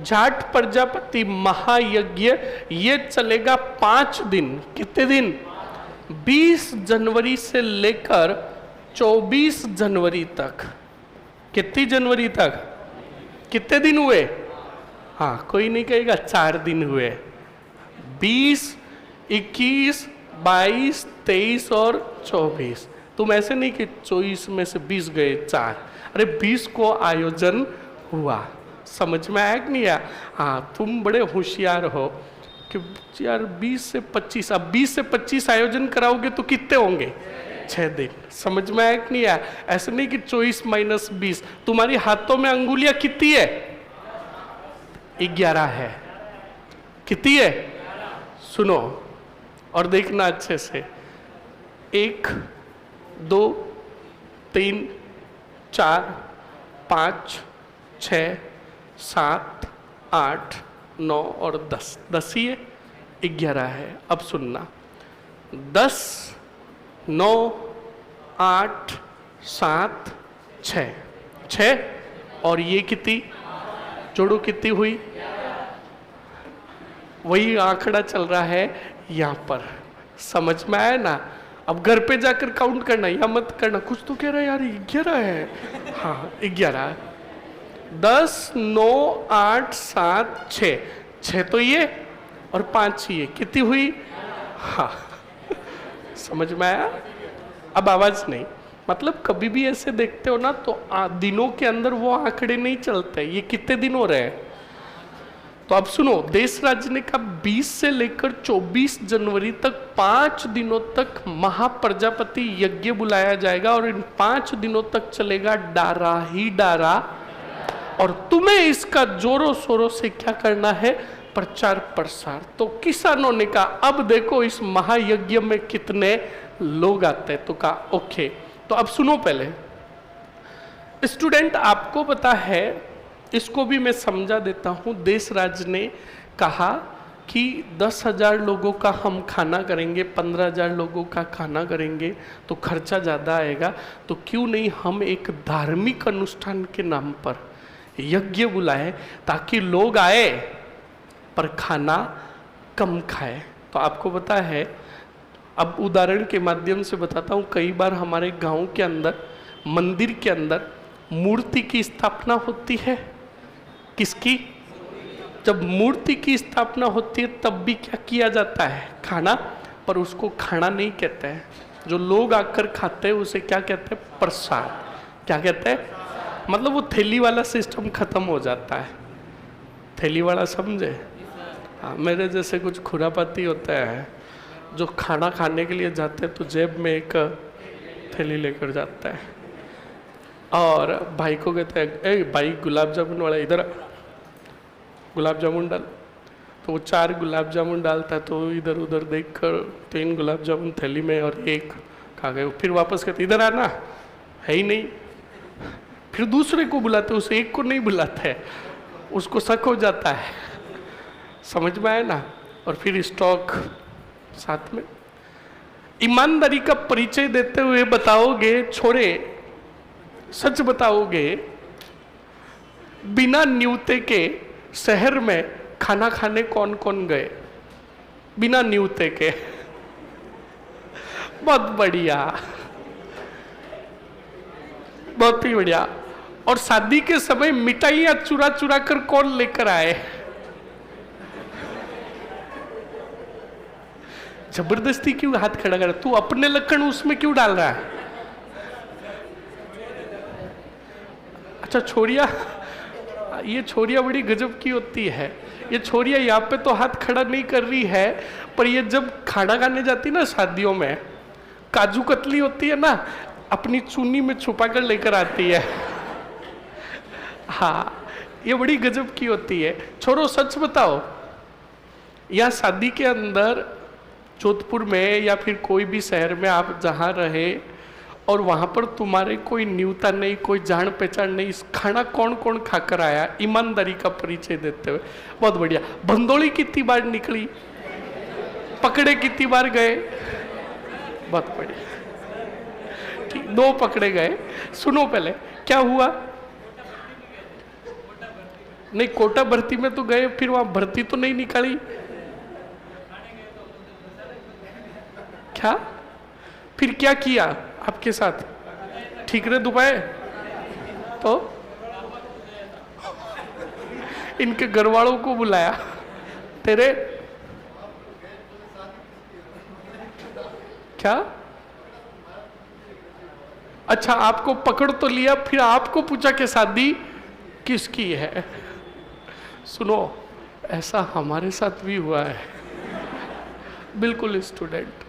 जाट प्रजापति महायज्ञ। ये चलेगा 5 दिन। कितने दिन, 20 जनवरी से लेकर 24 जनवरी तक। कितनी जनवरी तक, कितने दिन हुए, हाँ कोई नहीं कहेगा 4 दिन हुए। 20, 21, 22, 23 और 24। तुम ऐसे नहीं कि 24 में से 20 गए 4, अरे 20 को आयोजन हुआ। समझ में आया कि नहीं आया। हाँ तुम बड़े होशियार हो कि यार 20 से 25, अब 20 से 25 आयोजन कराओगे तो कितने होंगे, 6 दिन। समझ में आया कि नहीं आया। ऐसे नहीं कि 24 माइनस 20। तुम्हारी हाथों में अंगुलियां कितनी है, 11 है। कितनी है, सुनो और देखना अच्छे से। 1, 2, 3, 4, 5, 6, 7, 8, 9 और 10। 10 ही है, 11 है। अब सुनना, 10, 9, 8, 7, 6 और ये कितनी, जोड़ो कितनी हुई, वही आंकड़ा चल रहा है यहाँ पर। समझ में आया ना। अब घर पे जाकर काउंट करना या मत करना, कुछ तो कह रहा है यार 11 है। हाँ 11, 10, 9, 8, 7, 6 तो ये और 5 ये, कितनी हुई, हाँ समझ में आया। अब आवाज नहीं, मतलब कभी भी ऐसे देखते हो ना तो दिनों के अंदर वो आंकड़े नहीं चलते, ये कितने दिन हो रहे हैं। तो अब सुनो, देशराज ने कहा 20 से लेकर 24 जनवरी तक 5 दिनों तक महाप्रजापति यज्ञ बुलाया जाएगा और इन 5 दिनों तक चलेगा डारा ही डारा। और तुम्हें इसका जोरों शोरों से क्या करना है, प्रचार प्रसार। तो किसानों ने कहा अब देखो इस महायज्ञ में कितने लोग आते हैं। तो कहा ओके। तो अब सुनो पहले स्टूडेंट, आपको पता है, इसको भी मैं समझा देता हूं। देशराज ने कहा कि 10,000 लोगों का हम खाना करेंगे, 15,000 लोगों का खाना करेंगे तो खर्चा ज़्यादा आएगा, तो क्यों नहीं हम एक धार्मिक अनुष्ठान के नाम पर यज्ञ बुलाए ताकि लोग आए पर खाना कम खाए। तो आपको पता है, अब उदाहरण के माध्यम से बताता हूँ, कई बार हमारे गांव के अंदर मंदिर के अंदर मूर्ति की स्थापना होती है। किसकी, जब मूर्ति की स्थापना होती है तब भी क्या किया जाता है, खाना, पर उसको खाना नहीं कहते हैं। जो लोग आकर खाते हैं उसे क्या कहते हैं, प्रसाद। क्या कहते हैं, मतलब वो थैली वाला सिस्टम खत्म हो जाता है। थैली वाला समझे? हाँ, मेरे जैसे कुछ खुरापाती होता है जो खाना खाने के लिए जाते हैं तो जेब में एक थैली लेकर जाता है और भाई को कहते हैं, ए भाई गुलाब जामुन वाला इधर आ, गुलाब जामुन डाल। तो वो 4 गुलाब जामुन डालता है तो इधर उधर देखकर 3 गुलाब जामुन थैली में और 1 खा गए। फिर वापस कहते इधर आना, है ही नहीं। फिर दूसरे को बुलाते, उस एक को नहीं बुलाते है, उसको शक हो जाता है। समझ में आया ना? और फिर स्टॉक साथ में। ईमानदारी का परिचय देते हुए बताओगे छोरे, सच बताओगे, बिना न्यूते के शहर में खाना खाने कौन कौन गए? बिना न्यूते के। बहुत बढ़िया, बहुत ही बढ़िया। और शादी के समय मिठाइयां चुरा चुरा कर कौन लेकर आए? जबरदस्ती क्यों हाथ खड़ा कर? तू अपने लक्षण उसमें क्यों डाल रहा है? अच्छा छोरिया, ये छोरिया बड़ी गजब की होती है। ये छोरिया यहाँ पे तो हाथ खड़ा नहीं कर रही है, पर ये जब खाना खाने जाती ना शादियों में, काजू कतली होती है ना, अपनी चुन्नी में छुपा कर लेकर आती है। हाँ, ये बड़ी गजब की होती है। छोरो सच बताओ, या शादी के अंदर जोधपुर में या फिर कोई भी शहर में आप जहाँ रहे और वहाँ पर तुम्हारे कोई न्यूता नहीं, कोई जान पहचान नहीं, इस खाना कौन कौन खाकर आया? ईमानदारी का परिचय देते हुए। बहुत बढ़िया। भंदोली कितनी बार निकली? पकड़े कितनी बार गए? बहुत बढ़िया, ठीक, 2 पकड़े गए। सुनो पहले क्या हुआ? नहीं, कोटा भर्ती में तो गए, फिर वहां भर्ती तो नहीं निकाली क्या? फिर क्या किया आपके साथ? ठीकरे दुबाए तो इनके घर वालों को बुलाया तेरे क्या? अच्छा, आपको पकड़ तो लिया, फिर आपको पूछा कि शादी किसकी है? सुनो, ऐसा हमारे साथ भी हुआ है, बिल्कुल स्टूडेंट।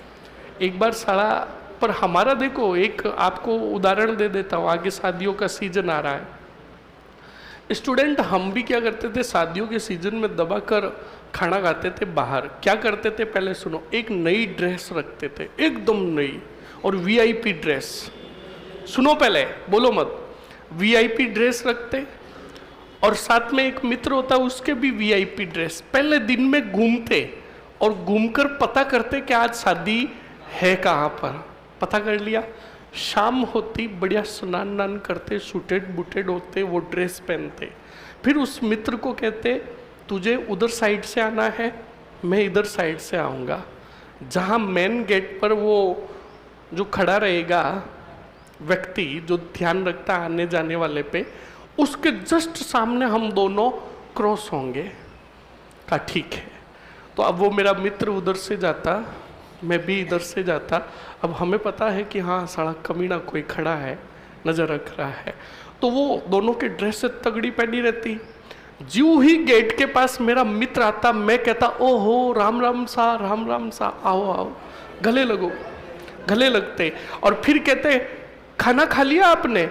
एक बार साला, पर हमारा देखो, एक आपको उदाहरण दे देता हूँ, आगे शादियों का सीजन आ रहा है। स्टूडेंट हम भी क्या करते थे, शादियों के सीजन में दबाकर खाना खाते थे बाहर। क्या करते थे पहले सुनो, एक नई ड्रेस रखते थे, एकदम नई, और वीआईपी ड्रेस। सुनो पहले, बोलो मत। वीआईपी ड्रेस रखते और साथ में एक मित्र होता, उसके भी वीआईपी ड्रेस। पहले दिन में घूमते और घूमकर पता करते कि आज शादी है कहाँ पर। पता कर लिया, शाम होती, बढ़िया स्नान नान करते, सूटेड बूटेड होते, वो ड्रेस पहनते। फिर उस मित्र को कहते तुझे उधर साइड से आना है, मैं इधर साइड से आऊँगा। जहाँ मेन गेट पर वो जो खड़ा रहेगा व्यक्ति, जो ध्यान रखता आने जाने वाले पे, उसके जस्ट सामने हम दोनों क्रॉस होंगे। कहा ठीक है। तो अब वो मेरा मित्र उधर से जाता, मैं भी इधर से जाता। अब हमें पता है कि हाँ साला कमीना कोई खड़ा है, नज़र रख रहा है। तो वो दोनों के ड्रेस से तगड़ी पहनी रहती। ज्यों ही गेट के पास मेरा मित्र आता, मैं कहता ओहो राम राम सा, राम राम सा, आओ आओ, गले लगो। गले लगते और फिर कहते खाना खा लिया आपने?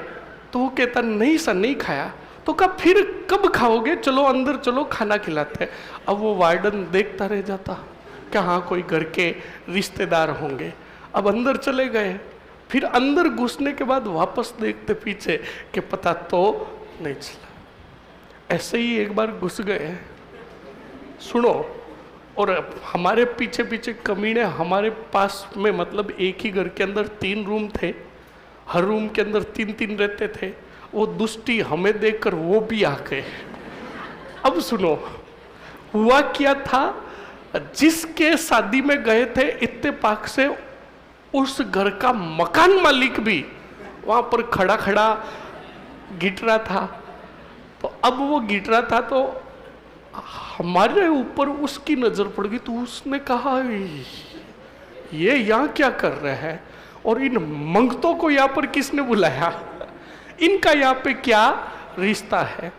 तो वो कहता नहीं सर, नहीं खाया। तो कब फिर कब खाओगे? चलो अंदर चलो, खाना खिलाते। अब वो वार्डन देखता रह जाता कि हाँ कोई घर के रिश्तेदार होंगे। अब अंदर चले गए, फिर अंदर घुसने के बाद वापस देखते पीछे कि पता तो नहीं चला। ऐसे ही एक बार घुस गए, सुनो, और हमारे पीछे पीछे कमीने हमारे पास में, मतलब एक ही घर के अंदर 3 रूम थे, हर रूम के अंदर 3-3 रहते थे। वो दुष्टी हमें देखकर वो भी आ गए। अब सुनो, हुआ क्या था, जिसके शादी में गए थे इत्तेफाक से उस घर का मकान मालिक भी वहां पर खड़ा खड़ा गिट रहा था। तो अब वो गिट रहा था तो हमारे ऊपर उसकी नजर पड़ गई। तो उसने कहा ये यहाँ क्या कर रहे हैं, और इन मंगतों को यहाँ पर किसने बुलाया, इनका यहाँ पे क्या रिश्ता है?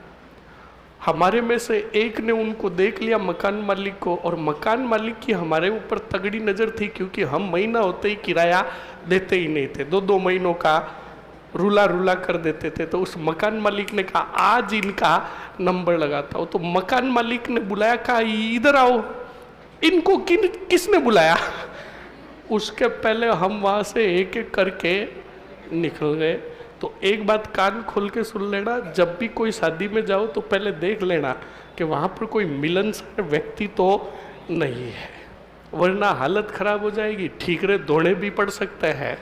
हमारे में से एक ने उनको देख लिया, मकान मालिक को, और मकान मालिक की हमारे ऊपर तगड़ी नज़र थी, क्योंकि हम महीना होते ही किराया देते ही नहीं थे, 2-2 महीनों का रूला कर देते थे। तो उस मकान मालिक ने कहा आज इनका नंबर लगाता हूँ। तो मकान मालिक ने बुलाया, कहा इधर आओ। इनको किसने बुलाया? उसके पहले हम वहाँ से एक एक करके निकल गए। तो एक बात कान खोल के सुन लेना, जब भी कोई शादी में जाओ तो पहले देख लेना कि वहाँ पर कोई मिलनसार व्यक्ति तो नहीं है, वरना हालत खराब हो जाएगी, ठीकरे धोने भी पड़ सकते हैं।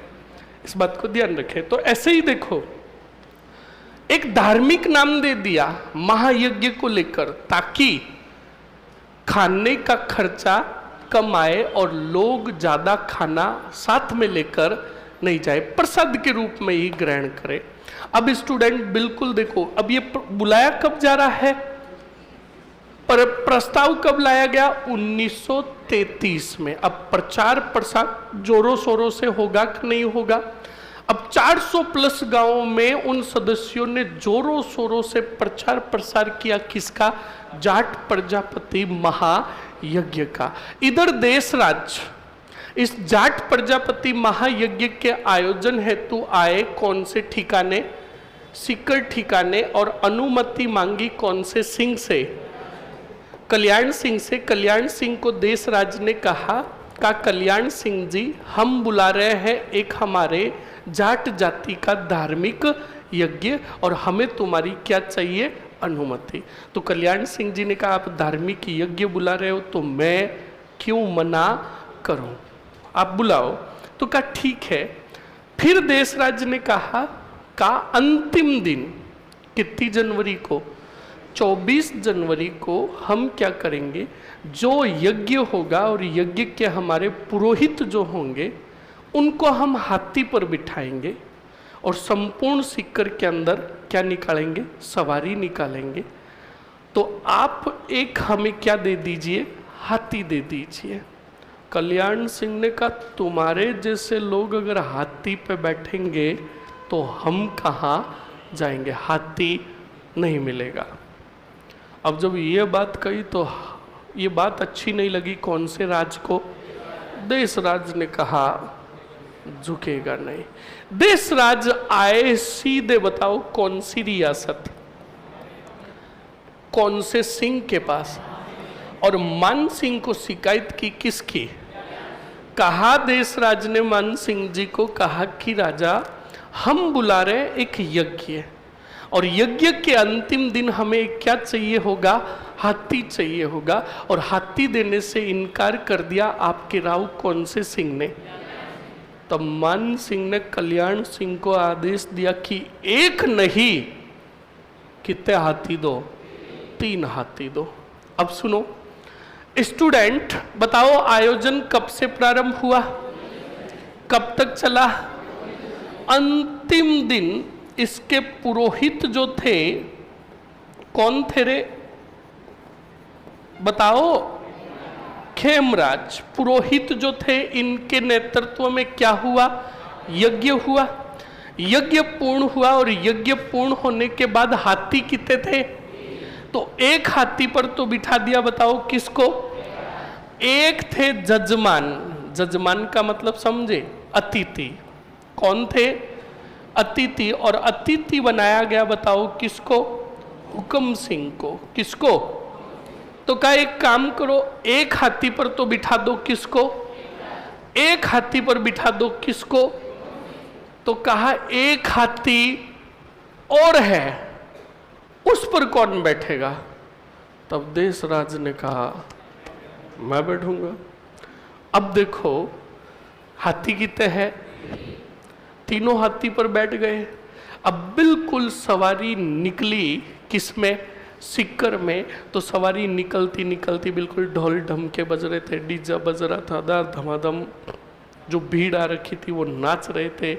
इस बात को ध्यान रखें। तो ऐसे ही देखो, एक धार्मिक नाम दे दिया महायज्ञ को लेकर, ताकि खाने का खर्चा कम आए और लोग ज्यादा खाना साथ में लेकर नहीं जाए, प्रसाद के रूप में ही ग्रहण करे। अब स्टूडेंट बिल्कुल देखो, अब ये बुलाया कब जा रहा है, पर प्रस्ताव कब लाया गया? 1933 में। अब प्रचार प्रसार जोरों शोरों से होगा कि नहीं होगा? अब 400 प्लस गांवों में उन सदस्यों ने जोरों शोरों से प्रचार प्रसार किया, किसका? जाट प्रजापति महायज्ञ का। इधर देश राज्य इस जाट प्रजापति महायज्ञ के आयोजन हेतु आए कौन से ठिकाने? सीकर ठिकाने। और अनुमति मांगी कौन से सिंह से? कल्याण सिंह से। कल्याण सिंह को देश राज ने कहा कल्याण सिंह जी, हम बुला रहे हैं एक हमारे जाट जाति का धार्मिक यज्ञ, और हमें तुम्हारी क्या चाहिए? अनुमति। तो कल्याण सिंह जी ने कहा आप धार्मिक यज्ञ बुला रहे हो तो मैं क्यों मना करूं, आप बुलाओ। तो कहा ठीक है। फिर देशराज ने कहा अंतिम दिन कितनी जनवरी को? 24 जनवरी को हम क्या करेंगे, जो यज्ञ होगा और यज्ञ के हमारे पुरोहित जो होंगे उनको हम हाथी पर बिठाएंगे और संपूर्ण सीकर के अंदर क्या निकालेंगे? सवारी निकालेंगे। तो आप एक हमें क्या दे दीजिए? हाथी दे दीजिए। कल्याण सिंह ने कहा तुम्हारे जैसे लोग अगर हाथी पे बैठेंगे तो हम कहाँ जाएंगे, हाथी नहीं मिलेगा। अब जब ये बात कही तो ये बात अच्छी नहीं लगी कौन से राज को? देश राज ने कहा झुकेगा नहीं। देश राज आए सीधे, बताओ कौन सी रियासत, कौन से सिंह के पास? और मान सिंह को शिकायत की किसकी? कहा देश राज ने मान सिंह जी को कहा कि राजा हम बुला रहे एक यज्ञ, और यज्ञ के अंतिम दिन हमें क्या चाहिए होगा? हाथी चाहिए होगा। और हाथी देने से इनकार कर दिया आपके राव कौन से सिंह ने? तब मान सिंह ने कल्याण सिंह को आदेश दिया कि एक नहीं, कितने हाथी दो? 3 हाथी दो। अब सुनो स्टूडेंट, बताओ आयोजन कब से प्रारंभ हुआ, कब तक चला? अंतिम दिन इसके पुरोहित जो थे कौन थे रे? बताओ। खेमराज। पुरोहित जो थे इनके नेतृत्व में क्या हुआ? यज्ञ हुआ। यज्ञ पूर्ण हुआ, और यज्ञ पूर्ण होने के बाद हाथी कितने थे? तो एक हाथी पर तो बिठा दिया, बताओ किसको? एक थे जजमान। जजमान का मतलब समझे? अतिथि। कौन थे? अतिथि। और अतिथि बनाया गया, बताओ किसको? हुक्म सिंह को। किसको? तो कहा एक काम करो, एक हाथी पर तो बिठा दो, किसको? एक हाथी पर बिठा दो, किसको? तो कहा एक हाथी और है, उस पर कौन बैठेगा? तब देश राज ने कहा मैं बैठूंगा। अब देखो हाथी कितने हैं? तीनों हाथी पर बैठ गए। अब बिल्कुल सवारी निकली किसमें? सीकर में। तो सवारी निकलती निकलती बिल्कुल ढोल ढमके बज रहे थे, डीजा बज रहा था, दार धमाधम, जो भीड़ आ रखी थी वो नाच रहे थे।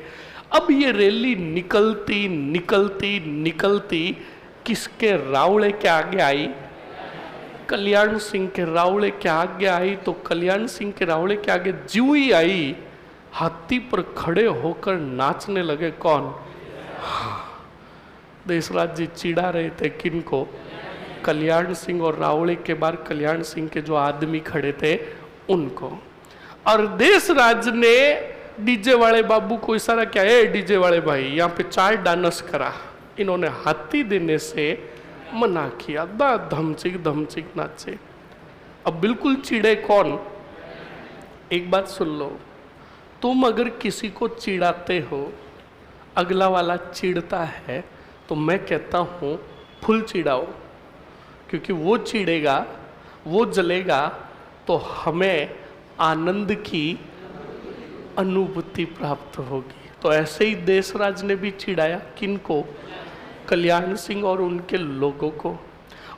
अब ये रैली निकलती निकलती निकलती किसके रावड़े के आगे आई? कल्याण सिंह के रावड़े के आगे आई। तो कल्याण सिंह के रावड़े के आगे ज्यों ही आई, हाथी पर खड़े होकर नाचने लगे। कौन? देशराज जी चिढ़ा रहे थे किनको? कल्याण सिंह और रावड़े के बाद कल्याण सिंह के जो आदमी खड़े थे उनको। और देशराज ने डीजे वाले बाबू को इशारा किया, ए डीजे वाले भाई यहाँ पे 4 डांस करा। इन्होंने हाथी देने से मना किया, धमचिक धमचिक नाचे। अब बिल्कुल चिड़े कौन? एक बात सुन लो, तुम अगर किसी को चिढ़ाते हो, अगला वाला चिढ़ता है, तो मैं कहता हूँ फुल चिढ़ाओ, क्योंकि वो चिढ़ेगा, वो जलेगा तो हमें आनंद की अनुभूति प्राप्त होगी। तो ऐसे ही देशराज ने भी चिढ़ाया, किनको? कल्याण सिंह और उनके लोगों को।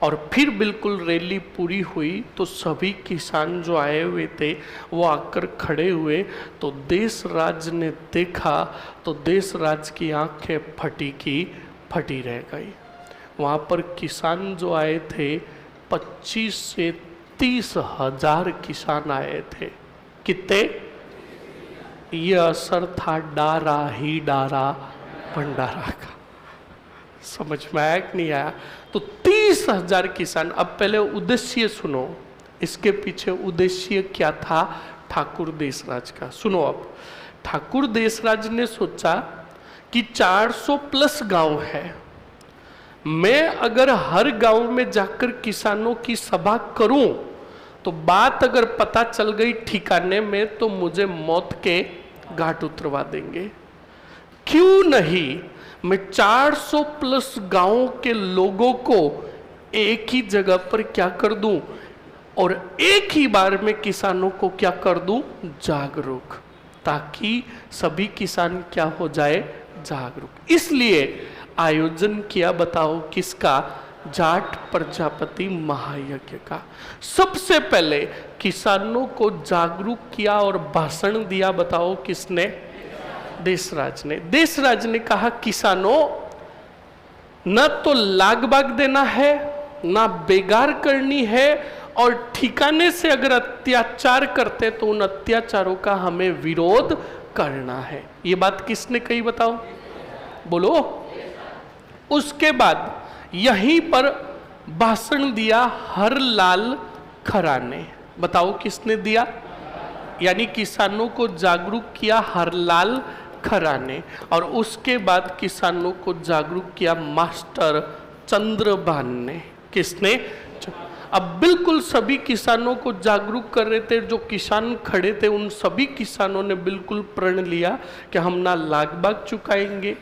और फिर बिल्कुल रैली पूरी हुई तो सभी किसान जो आए हुए थे वो आकर खड़े हुए, तो देशराज ने देखा तो देशराज की आंखें फटी की फटी रह गई। वहाँ पर किसान जो आए थे 25 से 30 हजार किसान आए थे। कितने? ये असर था डारा ही डारा भंडारा का। समझ में आया कि नहीं आया? तो 30 हजार किसान। अब पहले उद्देश्य सुनो, इसके पीछे उद्देश्य क्या था ठाकुर देशराज का? सुनो। अब ठाकुर देशराज ने सोचा कि 400 प्लस गांव है, मैं अगर हर गांव में जाकर किसानों की सभा करूं तो बात अगर पता चल गई ठिकाने में तो मुझे मौत के घाट उतरवा देंगे। क्यों नहीं मैं 400 प्लस गांवों के लोगों को एक ही जगह पर क्या कर दूं और एक ही बार में किसानों को क्या कर दूं? जागरूक, ताकि सभी किसान क्या हो जाए? जागरूक। इसलिए आयोजन किया। बताओ किसका? जाट प्रजापति महायज्ञ का। सबसे पहले किसानों को जागरूक किया और भाषण दिया। बताओ किसने? देशराज ने। देशराज ने कहा किसानों, न तो लाग बाग देना है, ना बेगार करनी है, और ठिकाने से अगर अत्याचार करते तो उन अत्याचारों का हमें विरोध करना है। ये बात किसने कही? बताओ, बोलो। उसके बाद यहीं पर भाषण दिया हरलाल खरा ने। बताओ किसने दिया? यानी किसानों को जागरूक किया हरलाल खरा ने। और उसके बाद किसानों को जागरूक किया मास्टर चंद्रभान ने। किसने? अब बिल्कुल सभी किसानों को जागरूक कर रहे थे। जो किसान खड़े थे उन सभी किसानों ने बिल्कुल प्रण लिया कि हम ना लाग बाग चुकाएंगे,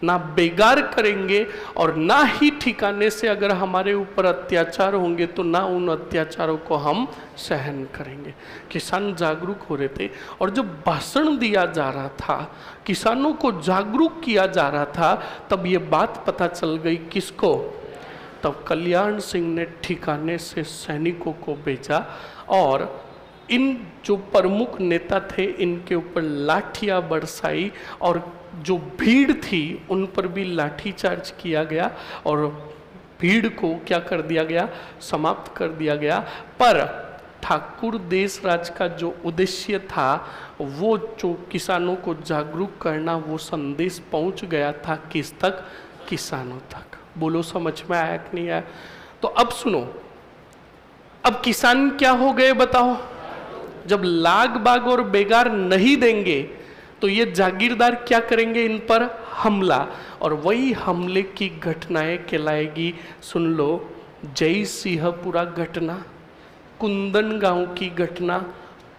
ना बेगार करेंगे, और ना ही ठिकाने से अगर हमारे ऊपर अत्याचार होंगे तो ना उन अत्याचारों को हम सहन करेंगे। किसान जागरूक हो रहे थे। और जब भाषण दिया जा रहा था, किसानों को जागरूक किया जा रहा था, तब ये बात पता चल गई किसको? तब कल्याण सिंह ने ठिकाने से सैनिकों को भेजा और इन जो प्रमुख नेता थे इनके ऊपर लाठियां बरसाई, और जो भीड़ थी उन पर भी लाठीचार्ज किया गया और भीड़ को क्या कर दिया गया? समाप्त कर दिया गया। पर ठाकुर देशराज का जो उद्देश्य था वो जो किसानों को जागरूक करना, वो संदेश पहुंच गया था किस तक? किसानों तक। बोलो समझ में आया कि नहीं आया? तो अब सुनो, अब किसान क्या हो गए बताओ? जब लाग बाग और बेगार नहीं देंगे तो ये जागीरदार क्या करेंगे? इन पर हमला। और वही हमले की घटनाएं कहलाएगी। सुन लो, जय सिंहपुरा घटना, कुंदन गांव की घटना,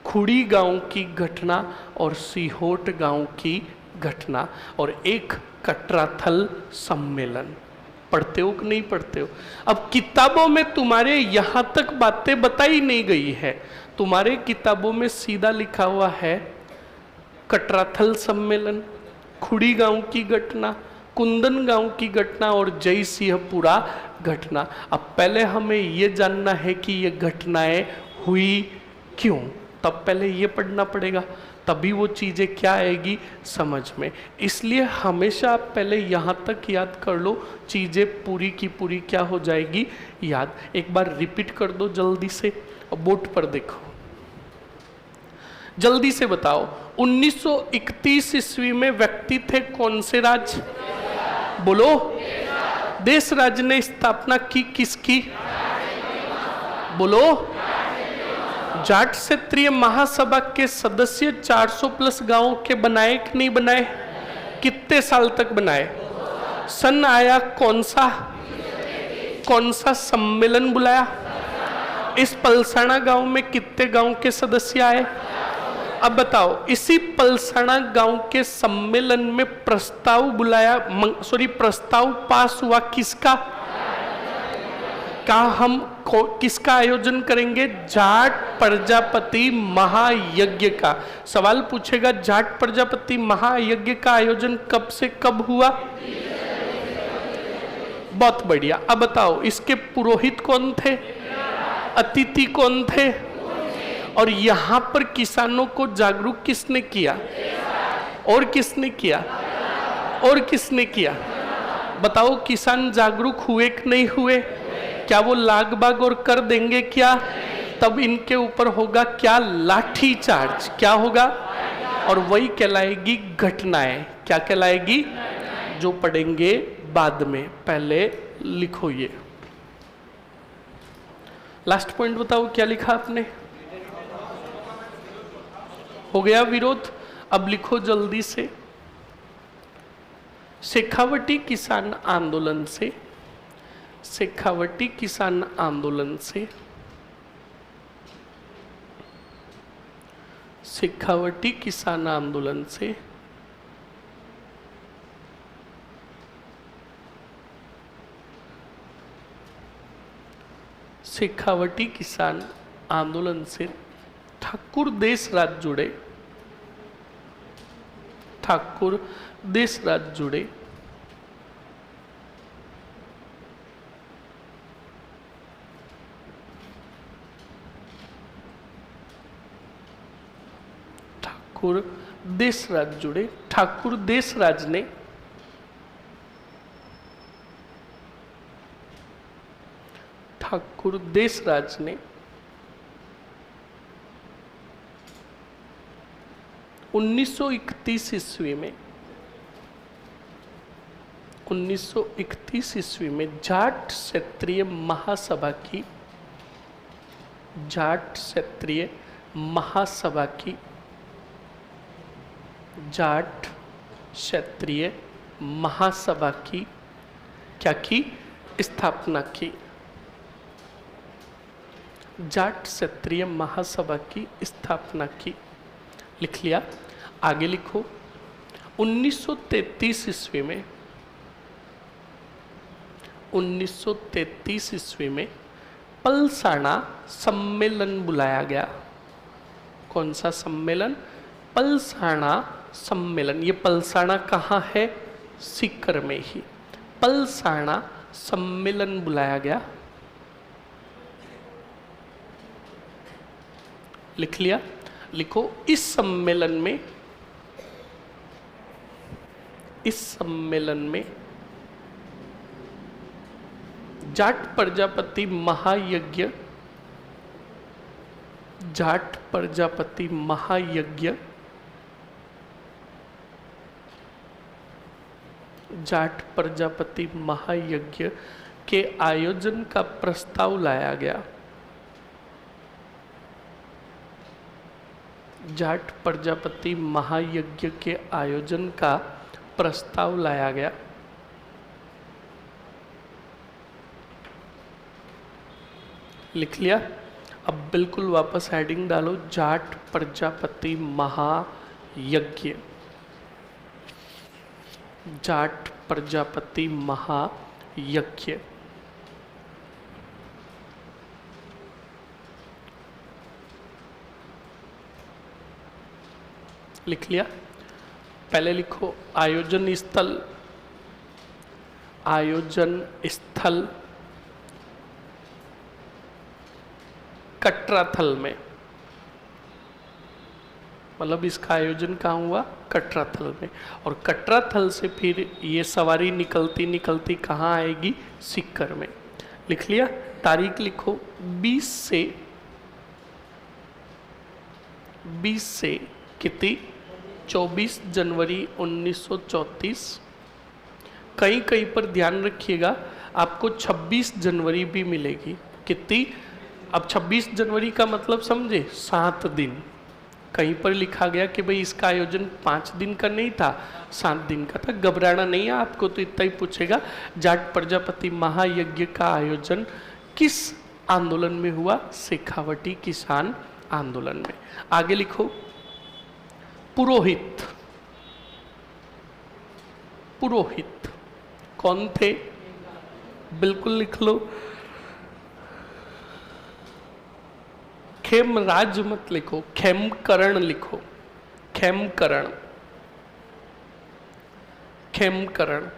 खुड़ी गांव की घटना और सीहोट गांव की घटना, और एक कटराथल सम्मेलन। पढ़ते हो कि नहीं पढ़ते हो? अब किताबों में तुम्हारे यहां तक बातें बताई नहीं गई है। तुम्हारे किताबों में सीधा लिखा हुआ है कटराथल सम्मेलन, खुड़ी गांव की घटना, कुंदन गांव की घटना और जय सिंहपुरा घटना। अब पहले हमें ये जानना है कि ये घटनाएं हुई क्यों, तब पहले ये पढ़ना पड़ेगा, तभी वो चीज़ें क्या आएगी समझ में। इसलिए हमेशा आप पहले यहाँ तक याद कर लो, चीज़ें पूरी की पूरी क्या हो जाएगी याद। एक बार रिपीट कर दो जल्दी से, बोर्ड पर देखो, जल्दी से बताओ। 1931 ईस्वी में व्यक्ति थे कौन से राज? बोलो। देशराज ने स्थापना की किसकी? बोलो। जाट क्षेत्रीय महासभा के सदस्य 400 प्लस गांवों के बनाए कि नहीं बनाए? कितने साल तक बनाए? सन आया कौन सा सम्मेलन बुलाया? इस पलसाना गांव में कितने गांव के सदस्य आए? अब बताओ, इसी पलसाना गांव के सम्मेलन में प्रस्ताव बुलाया, प्रस्ताव पास हुआ किसका? हम किसका आयोजन करेंगे? जाट प्रजापति महायज्ञ का। सवाल पूछेगा जाट प्रजापति महायज्ञ का आयोजन कब से कब हुआ? बहुत बढ़िया। अब बताओ, इसके पुरोहित कौन थे? अतिथि कौन थे? और यहाँ पर किसानों को जागरूक किसने किया? और किसने किया? और किसने किया? बताओ, किसान जागरूक हुए कि नहीं हुए? क्या वो लाग बाग और कर देंगे क्या? तब इनके ऊपर होगा क्या? लाठी चार्ज। क्या होगा? और वही कहलाएगी घटनाएं। क्या कहलाएगी? जो पढ़ेंगे बाद में। पहले लिखो ये लास्ट पॉइंट। बताओ क्या लिखा आपने? हो गया विरोध? अब लिखो जल्दी से। शेखावटी किसान आंदोलन से, शेखावटी किसान आंदोलन से, शेखावटी किसान आंदोलन से शेखावटी किसान आंदोलन से ठाकुर देशराज जुड़े, ठाकुर देशराज जुड़े। ठाकुर देशराज जुड़े। ठाकुर देशराज ने ठाकुर देशराज ने 1931 ईस्वी में 1931 ईस्वी में जाट क्षेत्रीय महासभा की, जाट क्षेत्रीय महासभा की, जाट क्षेत्रीय महासभा की क्या की? स्थापना की। जाट क्षेत्रीय महासभा की स्थापना की। लिख लिया? आगे लिखो। 1933 ईस्वी में 1933 ईस्वी में पलसाना सम्मेलन बुलाया गया। कौन सा सम्मेलन? पलसाना सम्मेलन। ये पलसाना कहाँ है? सीकर में ही। पलसाना सम्मेलन बुलाया गया। लिख लिया? लिखो। इस सम्मेलन में, इस सम्मेलन में जाट प्रजापति महायज्ञ, जाट प्रजापति महायज्ञ, जाट प्रजापति महायज्ञ के आयोजन का प्रस्ताव लाया गया। जाट प्रजापति महायज्ञ के आयोजन का प्रस्ताव लाया गया। लिख लिया? अब बिल्कुल वापस हेडिंग डालो। जाट प्रजापति महायज्ञ, जाट प्रजापति महायज्ञ। लिख लिया? पहले लिखो आयोजन स्थल, आयोजन स्थल कटराथल में। मतलब इसका आयोजन कहाँ हुआ? कटराथल में। और कटराथल से फिर ये सवारी निकलती निकलती कहाँ आएगी? सीकर में। लिख लिया? तारीख लिखो। 20 से कितनी? 24 जनवरी 1934। कहीं कहीं पर ध्यान रखिएगा, आपको 26 जनवरी भी मिलेगी। कितनी? अब 26 जनवरी का मतलब समझे, 7 दिन। कहीं पर लिखा गया कि भाई इसका आयोजन 5 दिन का नहीं था, 7 दिन का था। घबराना नहीं है आपको, तो इतना ही पूछेगा, जाट प्रजापति महायज्ञ का आयोजन किस आंदोलन में हुआ? शेखावटी किसान आंदोलन में। आगे लिखो, पुरोहित। पुरोहित कौन थे? बिल्कुल लिख लो, खेमराज मत लिखो, खेमकरण लिखो, खेमकरण। खेमकरण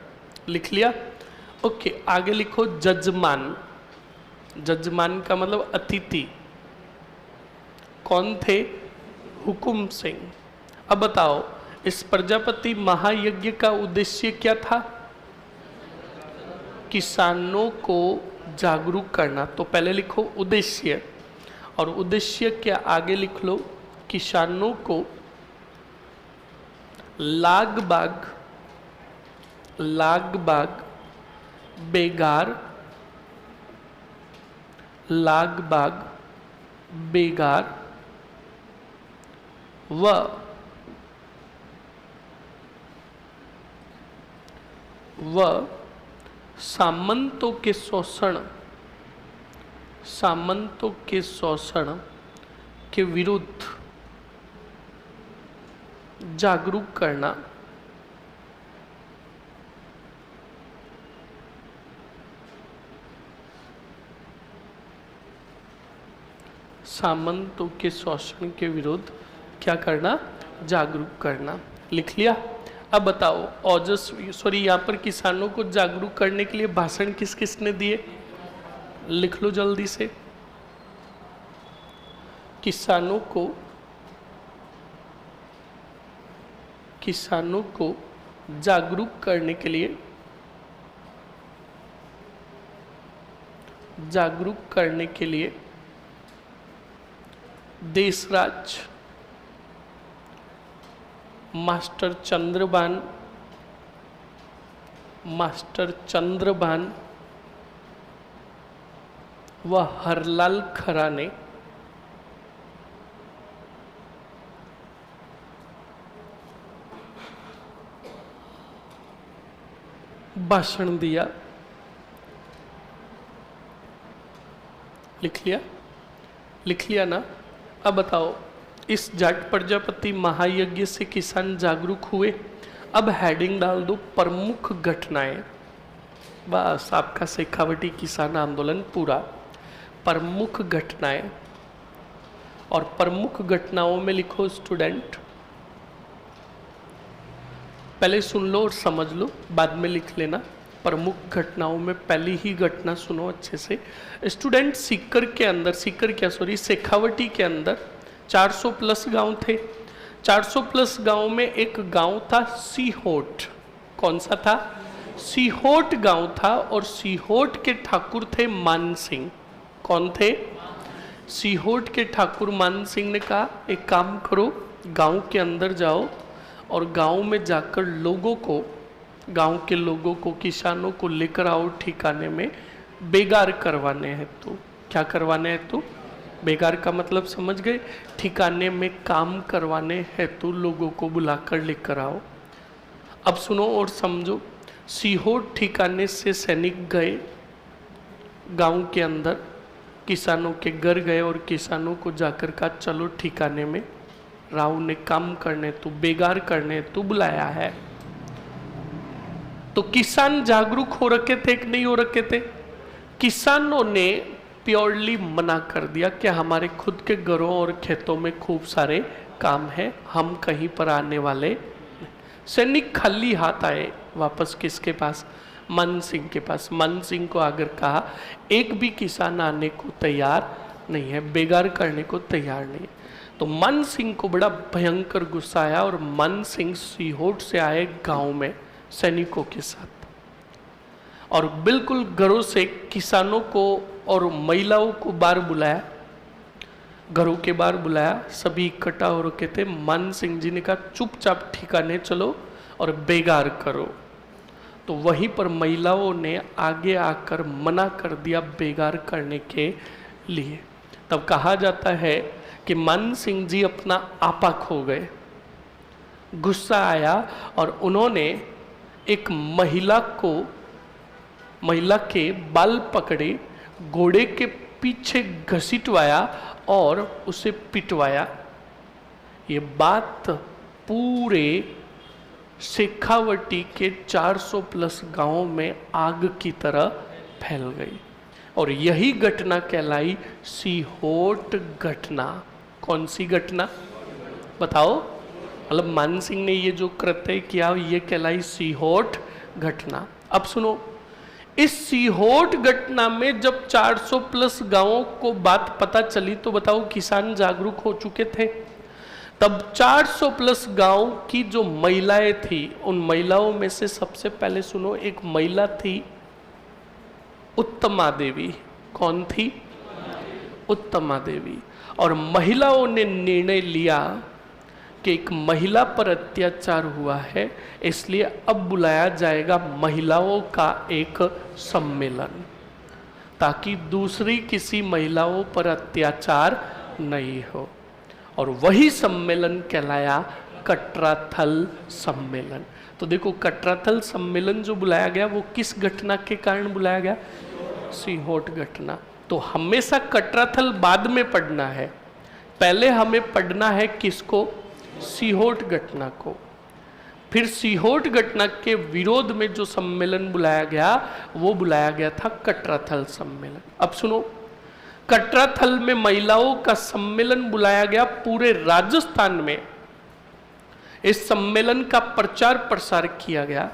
लिख लिया? ओके, आगे लिखो, जजमान। जजमान का मतलब अतिथि। कौन थे? हुकुम सिंह। अब बताओ, इस प्रजापति महायज्ञ का उद्देश्य क्या था? किसानों को जागरूक करना। तो पहले लिखो उद्देश्य, और उद्देश्य क्या? आगे लिख लो, किसानों को लाग बाग बेगार व सामंतों के शोषण के विरुद्ध जागरूक करना। सामंतों के शोषण के विरुद्ध क्या करना? जागरूक करना। लिख लिया? अब बताओ, यहाँ पर किसानों को जागरूक करने के लिए भाषण किस किसने दिए? लिख लो जल्दी से। किसानों को जागरूक करने के लिए देशराज मास्टर चंद्रभान व हरलाल खरा ने भाषण दिया। लिख लिया? लिख लिया ना? अब बताओ, इस जाट प्रजापति महायज्ञ से किसान जागरूक हुए। अब हेडिंग डाल दो, प्रमुख घटनाएं। बस आपका शेखावटी किसान आंदोलन पूरा। प्रमुख घटनाएं, और प्रमुख घटनाओं में लिखो स्टूडेंट, पहले सुन लो और समझ लो, बाद में लिख लेना। प्रमुख घटनाओं में पहली ही घटना सुनो अच्छे से। स्टूडेंट, शेखावटी के अंदर 400 प्लस गांव थे। 400 प्लस गांव में एक गांव था सीहोट। कौन सा था? सीहोट गांव था, और सीहोट के ठाकुर थे मान सिंह। कौन थे? सीहोट के ठाकुर मान सिंह ने कहा, एक काम करो, गांव के अंदर जाओ और गांव में जाकर गांव के लोगों को, किसानों को लेकर आओ ठिकाने में, बेगार करवाने हैं। तो क्या करवाने हैं? तो बेगार का मतलब समझ गए? ठिकाने में काम करवाने हेतु लोगों को बुलाकर लेकर आओ। अब सुनो और समझो, सीहोट ठिकाने से सैनिक गए गांव के अंदर, किसानों के घर गए और किसानों को जाकर कहा, चलो ठिकाने में, राव ने काम करने तो बेगार करने तो बुलाया है। तो किसान जागरूक हो रखे थे कि नहीं हो रखे थे? किसानों ने प्योरली मना कर दिया कि हमारे खुद के घरों और खेतों में खूब सारे काम है, हम कहीं पर आने वाले। सैनिक खाली हाथ आए वापस किसके पास? मान सिंह के पास। मान सिंह को अगर कहा, एक भी किसान आने को तैयार नहीं है, बेगार करने को तैयार नहीं है। तो मान सिंह को बड़ा भयंकर गुस्सा आया, और मान सिंह सीहोट से आए गांव में सैनिकों के साथ, और बिल्कुल घरों से किसानों को और महिलाओं को बाहर बुलाया, घरों के बाहर बुलाया। सभी इकट्ठा हो रखे थे। मान सिंह जी ने कहा, चुपचाप ठिकाने चलो और बेगार करो। तो वहीं पर महिलाओं ने आगे आकर मना कर दिया बेगार करने के लिए। तब कहा जाता है कि मान सिंह जी अपना आपा खो गए, गुस्सा आया और उन्होंने एक महिला के बाल पकड़े, घोड़े के पीछे घसीटवाया और उसे पिटवाया। ये बात पूरे शेखावटी के 400 प्लस गांवों में आग की तरह फैल गई और यही घटना कहलाई सीहोट घटना। कौन सी घटना बताओ? मतलब मान सिंह ने ये जो कृत्य किया ये कहलाई सीहोट घटना। अब सुनो, इस सीहोट घटना में जब 400 प्लस गांवों को बात पता चली तो बताओ किसान जागरूक हो चुके थे। तब 400 प्लस गांव की जो महिलाएं थी, उन महिलाओं में से सबसे पहले सुनो, एक महिला थी उत्तमा देवी। कौन थी? उत्तमा देवी। और महिलाओं ने निर्णय लिया कि एक महिला पर अत्याचार हुआ है, इसलिए अब बुलाया जाएगा महिलाओं का एक सम्मेलन, ताकि दूसरी किसी महिलाओं पर अत्याचार नहीं हो। और वही सम्मेलन कहलाया कटराथल सम्मेलन। तो देखो, कटराथल सम्मेलन जो बुलाया गया वो किस घटना के कारण बुलाया गया? सीहोट घटना। तो हमेशा कटराथल बाद में पढ़ना है, पहले हमें पढ़ना है किसको? सीहोट घटना को। फिर सीहोट घटना के विरोध में जो सम्मेलन बुलाया गया वो बुलाया गया था कटराथल सम्मेलन। अब सुनो, कटराथल में महिलाओं का सम्मेलन बुलाया गया पूरे राजस्थान में। इस सम्मेलन का प्रचार प्रसार किया गया।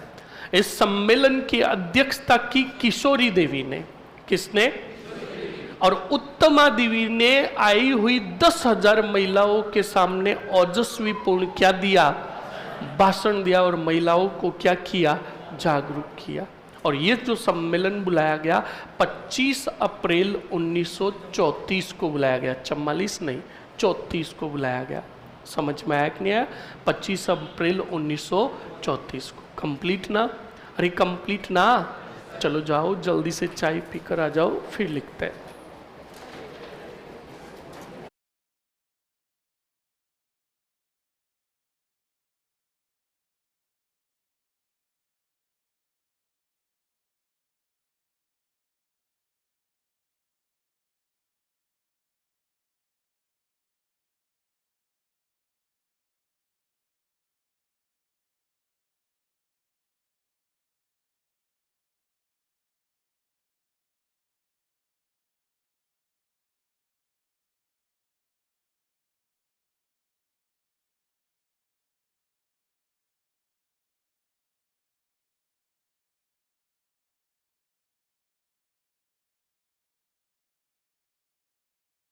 इस सम्मेलन की अध्यक्षता की किशोरी देवी ने। किसने? और उत्तमा देवी ने आई हुई 10,000 महिलाओं के सामने ओजस्वी पूर्ण क्या दिया? भाषण दिया और महिलाओं को क्या किया? जागरूक किया। और ये जो सम्मेलन बुलाया गया 25 अप्रैल 1934 को बुलाया गया, 44 नहीं 34 को बुलाया गया। समझ में आया कि नहीं आया? 25 अप्रैल 1934 को। कंप्लीट ना? अरे कंप्लीट ना? चलो जाओ जल्दी से चाय पीकर आ जाओ, फिर लिखते हैं।